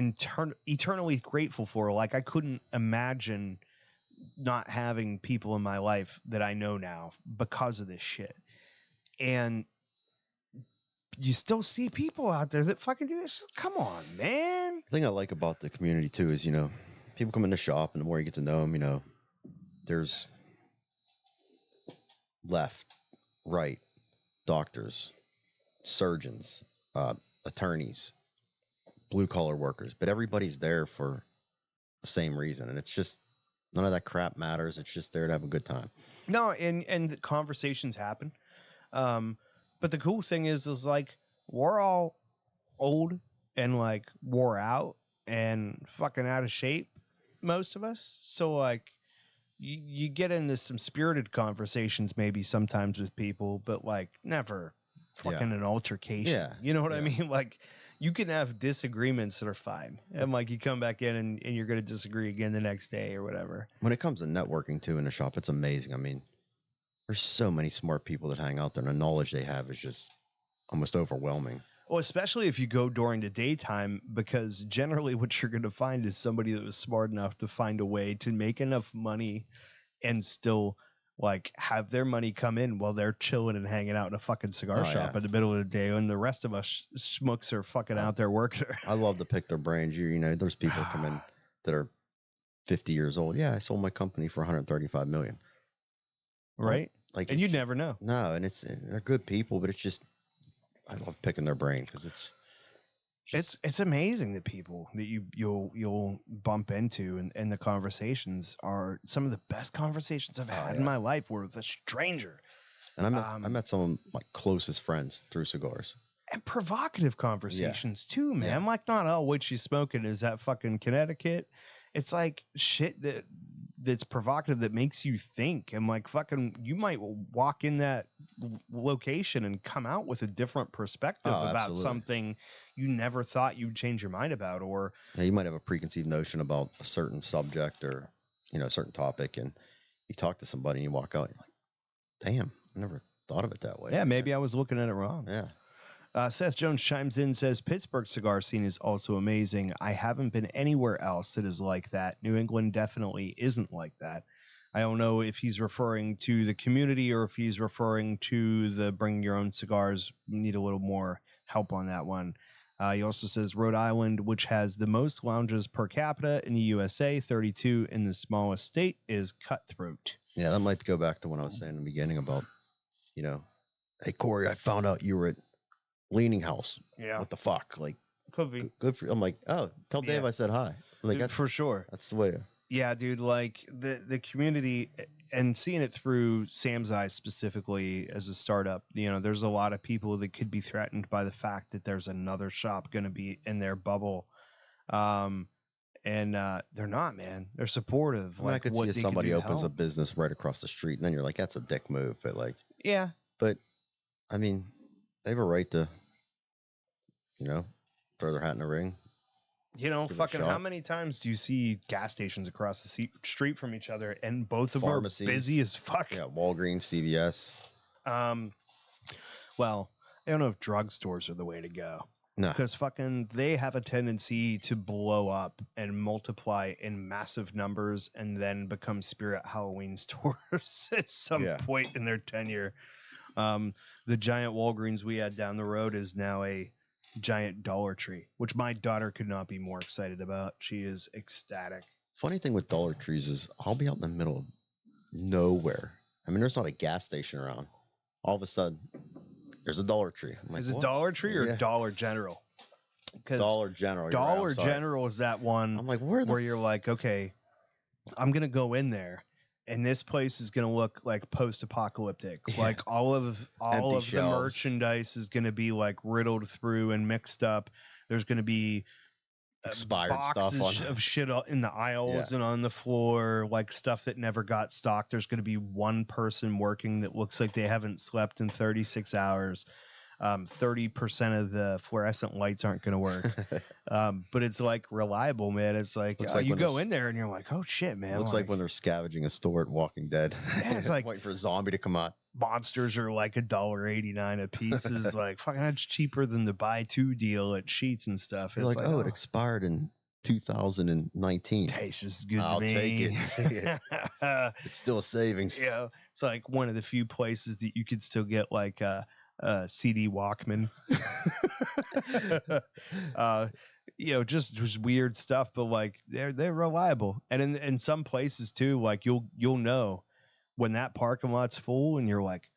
eternally grateful for. Like, I couldn't imagine not having people in my life that I know now because of this shit. And you still see people out there that fucking do this. Come on, man. The thing I like about the community too is, people come in the shop and the more you get to know them, there's left, right, doctors, surgeons, attorneys, blue collar workers, but everybody's there for the same reason, and it's just none of that crap matters. It's just there to have a good time. No, and the conversations happen. But the cool thing is like we're all old and like wore out and fucking out of shape, most of us. So like you get into some spirited conversations maybe sometimes with people, but like never fucking an altercation. Yeah. You know what I mean? Like you can have disagreements that are fine. And like you come back in and you're going to disagree again the next day or whatever. When it comes to networking too in the shop, it's amazing. I mean, there's so many smart people that hang out there, and the knowledge they have is just almost overwhelming. Well, especially if you go during the daytime, because generally what you're going to find is somebody that was smart enough to find a way to make enough money and still like have their money come in while they're chilling and hanging out in a fucking cigar shop in the middle of the day, and the rest of us schmucks are fucking out there working. I love to pick their brains. You know, there's people come in that are 50 years old. Yeah, I sold my company for 135 million. Right? Like, and you never know. No, and they're good people, but it's just I love picking their brain because it's amazing that people that you'll bump into and the conversations are some of the best conversations I've had in my life were with a stranger. And I met some of my closest friends through cigars. And provocative conversations too, man. I'm like, not, oh, what you smoking? Is that fucking Connecticut? It's like shit that's provocative that makes you think. And like fucking you might walk in that location and come out with a different perspective about something you never thought you'd change your mind about. Or you might have a preconceived notion about a certain subject or a certain topic, and you talk to somebody and you walk out and you're like, damn, I never thought of it that way. Yeah, maybe I was looking at it wrong. Yeah. Seth Jones chimes in, says, Pittsburgh cigar scene is also amazing. I haven't been anywhere else that is like that. New England definitely isn't like that. I don't know if he's referring to the community or if he's referring to the bring your own cigars. We need a little more help on that one. He also says Rhode Island, which has the most lounges per capita in the USA, 32 in the smallest state, is cutthroat. Yeah, that might go back to what I was saying in the beginning about, hey, Corey, I found out you were at Leaning House. Yeah. What the fuck? Like, could be good for you. I'm like, oh, tell Dave I said hi. Like, for sure. That's the way. Yeah, dude. Like the community and seeing it through Sam's eyes specifically as a startup, there's a lot of people that could be threatened by the fact that there's another shop going to be in their bubble. And they're not, man. They're supportive. I could see if somebody opens a business right across the street, and then you're like, that's a dick move. But like, yeah. But I mean, they have a right to, throw their hat in the ring. Fucking how many times do you see gas stations across the street from each other, and both of them are busy as fuck? Yeah, Walgreens, CVS. Well, I don't know if drugstores are the way to go. No. Because fucking they have a tendency to blow up and multiply in massive numbers and then become Spirit Halloween stores at some point in their tenure. The giant Walgreens we had down the road is now a giant Dollar Tree, which my daughter could not be more excited about. She is ecstatic. Funny thing with Dollar Trees is I'll be out in the middle of nowhere. I mean, there's not a gas station around. All of a sudden, there's a Dollar Tree. I'm like, is it Dollar Tree or Dollar General? Dollar General. Dollar General is that one. I'm like, where you're like, okay, I'm gonna go in there, and this place is gonna look like post-apocalyptic. Yeah. Like all of the merchandise is gonna be like riddled through and mixed up. There's gonna be expired boxes stuff of shit in the aisles and on the floor, like stuff that never got stocked. There's gonna be one person working that looks like they haven't slept in 36 hours. 30% of the fluorescent lights aren't going to work. But it's like reliable, man. It's like, you go in there and you're like, oh shit, man. Looks like when they're scavenging a store at Walking Dead. Yeah, it's like waiting for a zombie to come out. Monsters are like $1.89 a piece. Is like fucking that's cheaper than the buy two deal at Sheets and stuff. You're it's like, oh, it expired in 2019. Tastes just good I'll to me. take it. It's still a savings. Yeah. It's like one of the few places that you could still get like CD Walkman. Just weird stuff, but like they're reliable. And in some places too, like you'll know when that parking lot's full and you're like,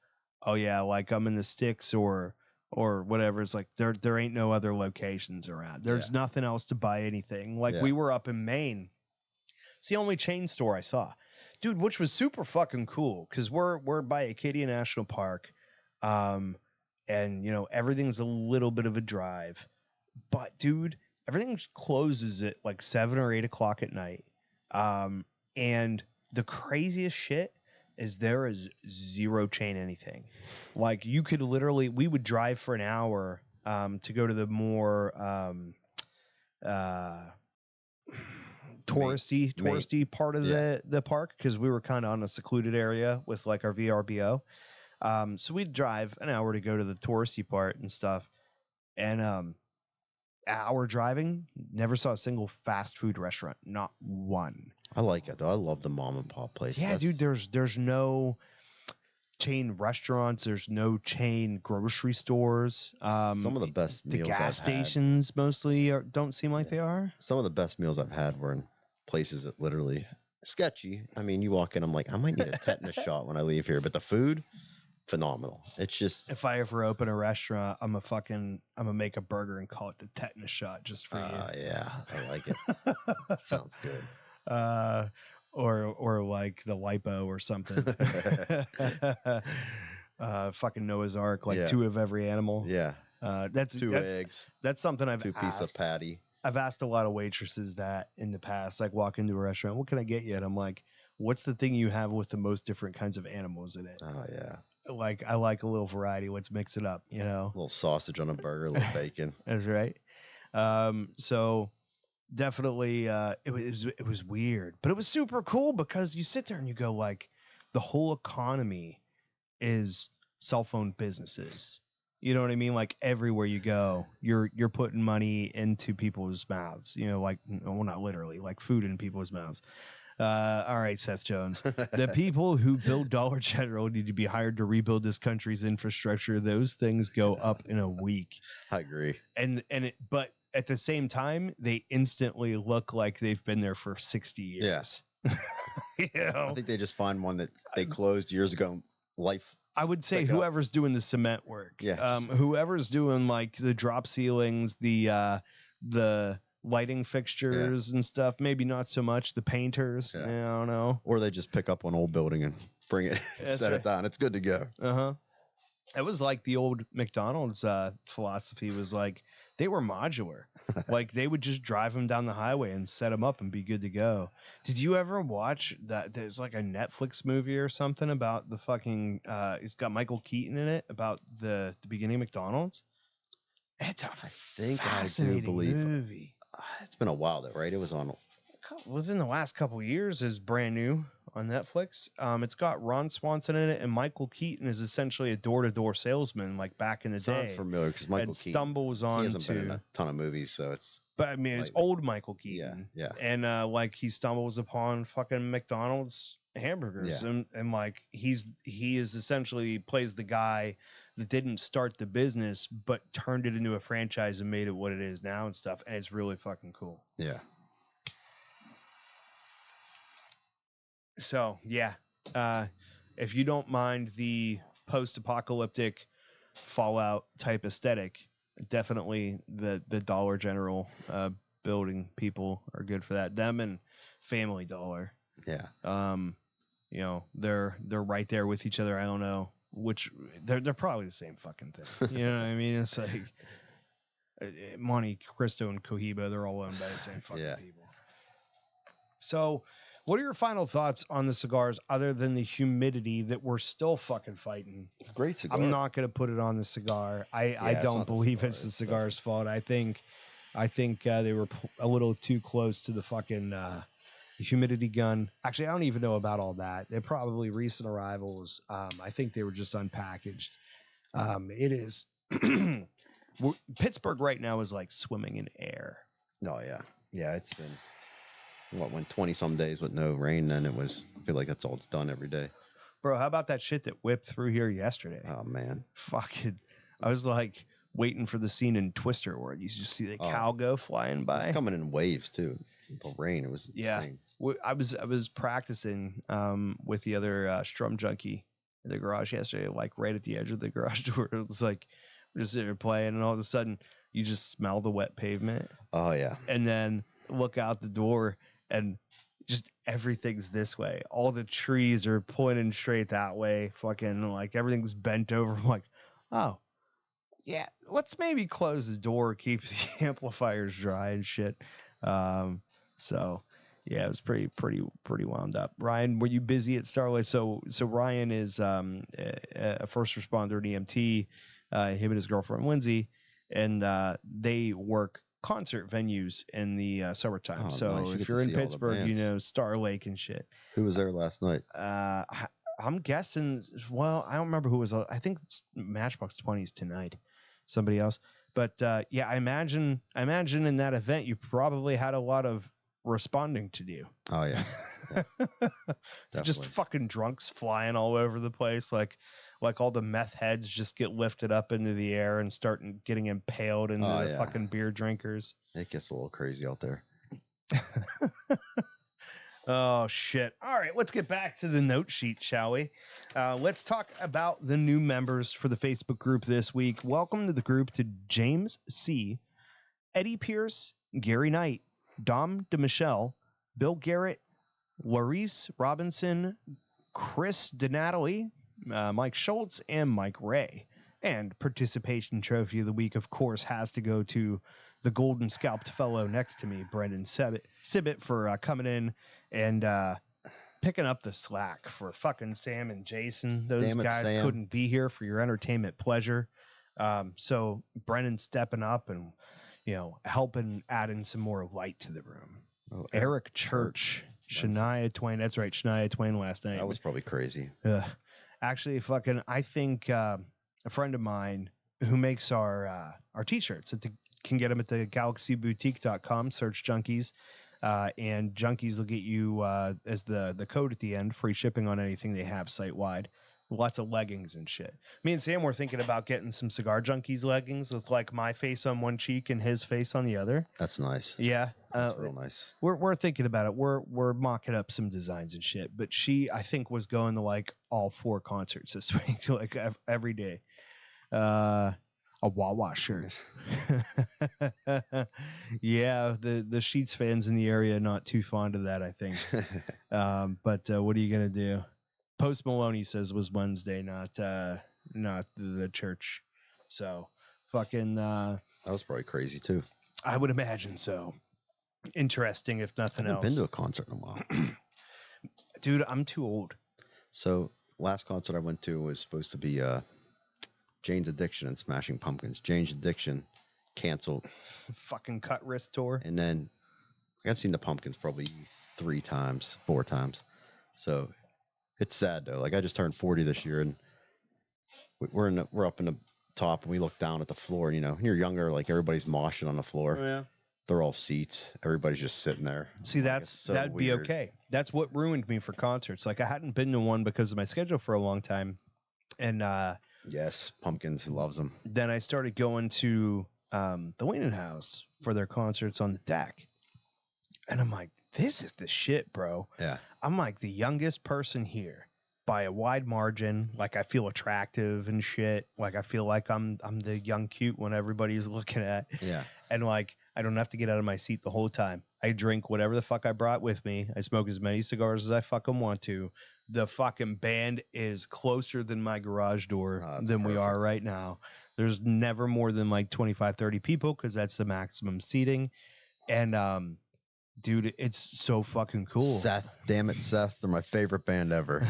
oh yeah, like I'm in the sticks or whatever. It's like there ain't no other locations around. There's nothing else to buy anything. Like we were up in Maine It's the only chain store I saw, dude, which was super fucking cool because we're by Acadia National Park, and you know everything's a little bit of a drive, but dude, everything closes at like 7 or 8 o'clock at night, and the craziest shit is there is zero chain anything. Like you could literally, we would drive for an hour to go to the more touristy part of the park because we were kind of on a secluded area with like our VRBO. So we'd drive an hour to go to the touristy part and stuff. And hour driving, never saw a single fast food restaurant, not one. I like it though. I love the mom and pop place. Yeah, dude, there's no chain restaurants, there's no chain grocery stores. Some of the best the meals gas I've stations mostly don't seem like they are. Some of the best meals I've had were in places that literally sketchy. I mean, you walk in, I'm like, I might need a tetanus shot when I leave here, but the food, phenomenal. It's just, if I ever open a restaurant, I'm gonna make a burger and call it the tetanus shot just for you. Yeah, I like it. Sounds good. Or like the lipo or something. Fucking Noah's Ark, like 2 of every animal. Yeah. That's 2 eggs. That's something I've 2 piece of patty. I've asked a lot of waitresses that in the past, like walk into a restaurant, what can I get you? And I'm like, what's the thing you have with the most different kinds of animals in it? Oh yeah. Like I like a little variety. Let's mix it up, you know. A little sausage on a burger, a little bacon. That's right. So definitely it was weird, but it was super cool because you sit there and you go like the whole economy is cell phone businesses. You know what I mean? Like everywhere you go, you're putting money into people's mouths, you know, like, well, not literally, like food in people's mouths. All right, Seth Jones. The people who build Dollar General need to be hired to rebuild this country's infrastructure. Those things go up in a week. I agree. But at the same time, they instantly look like they've been there for 60 years. Yeah. You know? I think they just find one that they closed years ago. I would say whoever's doing the cement work. Yeah. Whoever's doing like the drop ceilings, the lighting fixtures and stuff. Maybe not so much the painters. Yeah. I don't know. Or they just pick up one old building and bring it, set it down. It's good to go. It was like the old McDonald's philosophy was like they were modular. Like they would just drive them down the highway and set them up and be good to go. Did you ever watch that? There's like a Netflix movie or something about the fucking. It's got Michael Keaton in it about the beginning of McDonald's. It's a fascinating movie. It's been a while though, right? It was on within the last couple of years. Is brand new on Netflix. It's got Ron Swanson in it, and Michael Keaton is essentially a door-to-door salesman, like back in the day. Sounds familiar because Michael Keaton stumbles on. He hasn't been in a ton of movies, so it's. But I mean, it's old Michael Keaton. Yeah. And like he stumbles upon fucking McDonald's hamburgers, and like he is essentially plays the guy that didn't start the business but turned it into a franchise and made it what it is now and stuff, and it's really fucking cool. Yeah. So yeah, if you don't mind the post-apocalyptic Fallout type aesthetic, definitely the Dollar General building people are good for that. Them and Family Dollar. Yeah. You know, they're right there with each other. I don't know which they're probably the same fucking thing. You know what I mean? It's like Monte Cristo and Cohiba, they're all owned by the same fucking people. So what are your final thoughts on the cigars other than the humidity that we're still fucking fighting? It's a great cigar. I'm not going to put it on the cigar. I don't believe it's the cigar's fault. I think they were a little too close to the fucking humidity gun. Actually, I don't even know about all that. They're probably recent arrivals. I think they were just unpackaged. It is Pittsburgh right now is like swimming in air. Oh yeah. Yeah, it's been went 20 some days with no rain, then I feel like that's all it's done every day. Bro, how about that shit that whipped through here yesterday? Oh man. Fucking I was like waiting for the scene in Twister where you just see the cow go flying by. It's coming in waves too. The rain, it was insane. I was practicing with the other Strum Junkie in the garage yesterday, like right at the edge of the garage door. It was like we're just sitting there playing, and all of a sudden you just smell the wet pavement. Oh yeah. And then look out the door, and just everything's this way. All the trees are pointing straight that way. Fucking like everything's bent over. I'm like, oh, yeah, let's maybe close the door, keep the amplifiers dry and shit. So yeah, it was pretty wound up. Ryan, were you busy at Starlight? So Ryan is a first responder, an EMT. Him and his girlfriend Lindsay, and they work concert venues in the summertime. Oh, so nice. You if get you're to in see all the Pittsburgh, you bands. know Star Lake and shit. Who was there last night? I'm guessing. Well, I don't remember who was. I think it's Matchbox 20s tonight. Somebody else, but yeah, I imagine in that event you probably had a lot of responding to do. Oh yeah, Just fucking drunks flying all over the place, like all the meth heads just get lifted up into the air and start getting impaled into the fucking beer drinkers. It gets a little crazy out there. Oh shit. All right, let's get back to the note sheet, shall we? Let's talk about the new members for the Facebook group this week. Welcome to the group to James C., Eddie Pierce, Gary Knight, Dom DeMichelle, Bill Garrett, Laurice Robinson, Chris DeNatalie, Mike Schultz, and Mike Ray. And participation trophy of the week, of course, has to go to the golden scalped fellow next to me, Brendan Sibbett, for coming in and picking up the slack for fucking Sam and Jason. Those guys couldn't be here for your entertainment pleasure. So Brendan stepping up and, helping add in some more light to the room. Oh, Eric Church, Shania Twain. That's right, Shania Twain last night. That was probably crazy. Actually, fucking, I think a friend of mine who makes our t-shirts can get them at the galaxyboutique.com. Search Junkies, and Junkies will get you as the code at the end, free shipping on anything they have site wide. Lots of leggings and shit. Me and Sam were thinking about getting some Cigar Junkies leggings with like my face on one cheek and his face on the other. That's nice. Yeah, that's real nice. We're thinking about it. We're mocking up some designs and shit. But she, I think, was going to like all 4 concerts this week, like every day. A Wawa shirt. Yeah, the Sheets fans in the area not too fond of that, I think. But what are you gonna do? Post Maloney says was Wednesday, not the church. So fucking that was probably crazy too. I would imagine so. Interesting, if nothing else. I've been to a concert in a while. Dude, I'm too old. So last concert I went to was supposed to be Jane's Addiction and Smashing Pumpkins. Jane's Addiction canceled. Fucking cut wrist tour. And then I've seen the Pumpkins probably 4 times. So it's sad though. Like I just turned 40 this year, and we're up in the top, and we look down at the floor. And when you're younger, like everybody's moshing on the floor. Oh, yeah. They're all seats. Everybody's just sitting there. See, that'd be okay. That's what ruined me for concerts. Like I hadn't been to one because of my schedule for a long time, and yes, Pumpkins loves them. Then I started going to the Wayne House for their concerts on the deck. And I'm like, this is the shit, bro. Yeah. I'm like the youngest person here by a wide margin. Like I feel attractive and shit. Like I feel like I'm the young cute one everybody's looking at. Yeah. And like I don't have to get out of my seat the whole time. I drink whatever the fuck I brought with me. I smoke as many cigars as I fucking want to. The fucking band is closer than my garage door than we are right now. There's never more than like 25, 30 people because that's the maximum seating. And dude, it's so fucking cool. Seth, damn it, Seth. They're my favorite band ever.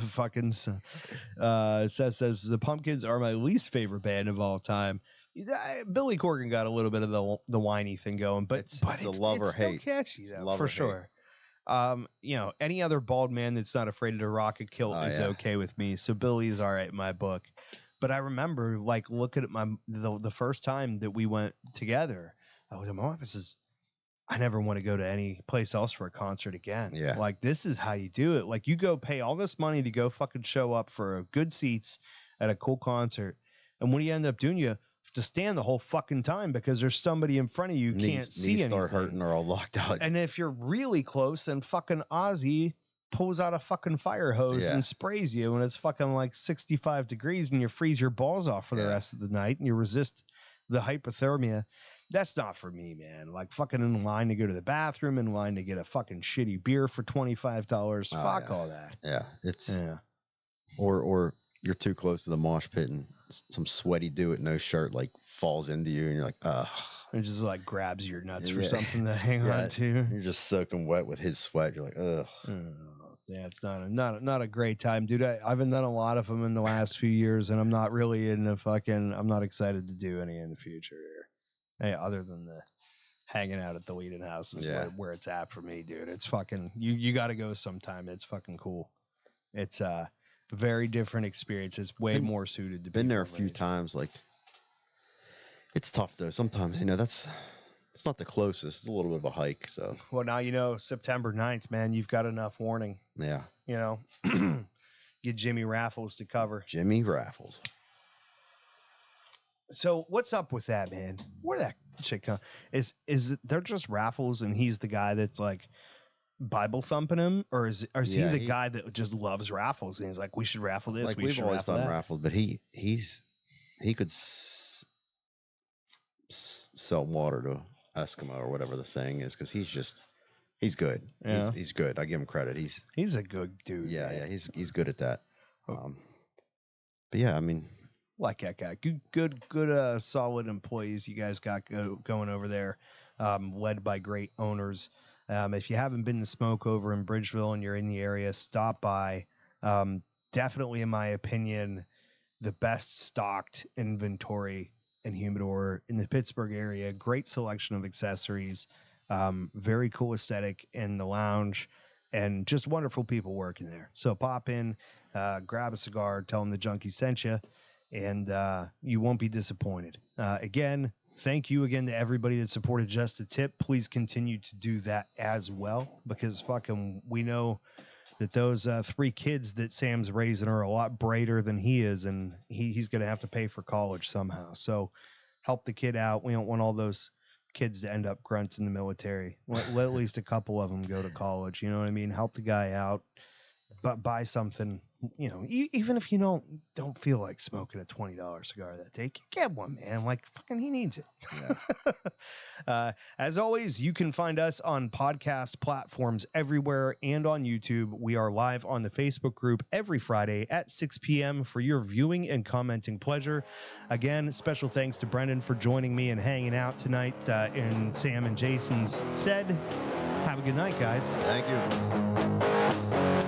Fucking Seth says the Pumpkins are my least favorite band of all time. Billy Corgan got a little bit of the whiny thing going, but it's a love or hate. Still catchy though, for sure. Any other bald man that's not afraid to rock a kilt is okay with me. So Billy's all right in my book. But I remember like looking at the first time that we went together, I was in my office. I never want to go to any place else for a concert again. Yeah. Like this is how you do it. Like you go pay all this money to go fucking show up for good seats at a cool concert. And what do you end up doing? You have to stand the whole fucking time because there's somebody in front of you can't see anything. Start hurting or all locked out. And if you're really close, then fucking Ozzy pulls out a fucking fire hose and sprays you when it's fucking like 65 degrees and you freeze your balls off for the rest of the night and you resist the hypothermia. That's not for me, man. Like fucking in line to go to the bathroom, in line to get a fucking shitty beer for $25. Fuck all that. Yeah, it's Yeah. or you're too close to the mosh pit and some sweaty dude with no shirt like falls into you and you're like, ugh. It just like grabs your nuts for Yeah. something to hang on to. You're just soaking wet with his sweat. You're like, ugh. Yeah, it's not a great time, dude. I haven't done a lot of them in the last few years, and I'm not really in the fucking. I'm not excited to do any in the future here. Hey, other than the hanging out at the Leading House is where it's at for me, dude. It's fucking you got to go sometime. It's fucking cool. It's a very different experience. It's way more suited to. Been there a few times. Like, it's tough though. Sometimes it's not the closest. It's a little bit of a hike. So well, now September 9th, man. You've got enough warning. Yeah. Get Jimmy Raffles to cover. Jimmy Raffles. So what's up with that, man? Where that shit come? Is it they're just Raffles and he's the guy that's like Bible thumping him, or is he the guy that just loves raffles and he's like, we should raffle this? Like we've always done that. raffles, but he could sell water to Eskimo or whatever the saying is, because he's good. Yeah. He's good. I give him credit. He's a good dude. Yeah, man. yeah. He's good at that. But yeah, I mean, like that guy. Good, solid employees you guys got going over there, led by great owners. If you haven't been to Smoke over in Bridgeville and you're in the area, stop by. Definitely, in my opinion, the best stocked inventory and humidor in the Pittsburgh area. Great selection of accessories, very cool aesthetic in the lounge, and just wonderful people working there. So pop in, grab a cigar, tell them the junkie sent you, and you won't be disappointed. Again, thank you again to everybody that supported Just a Tip. Please continue to do that as well, because fucking we know that those 3 kids that Sam's raising are a lot brighter than he is, and he's going to have to pay for college somehow. So help the kid out. We don't want all those kids to end up grunts in the military. Let at least a couple of them go to college. You know what I mean? Help the guy out, but buy something. Even if you don't feel like smoking a $20 cigar that day, get one, man. Like, fucking, he needs it. Yeah. As always, you can find us on podcast platforms everywhere and on YouTube. We are live on the Facebook group every Friday at 6 p.m. for your viewing and commenting pleasure. Again, special thanks to Brendan for joining me and hanging out tonight in Sam and Jason's stead. Have a good night, guys. Thank you.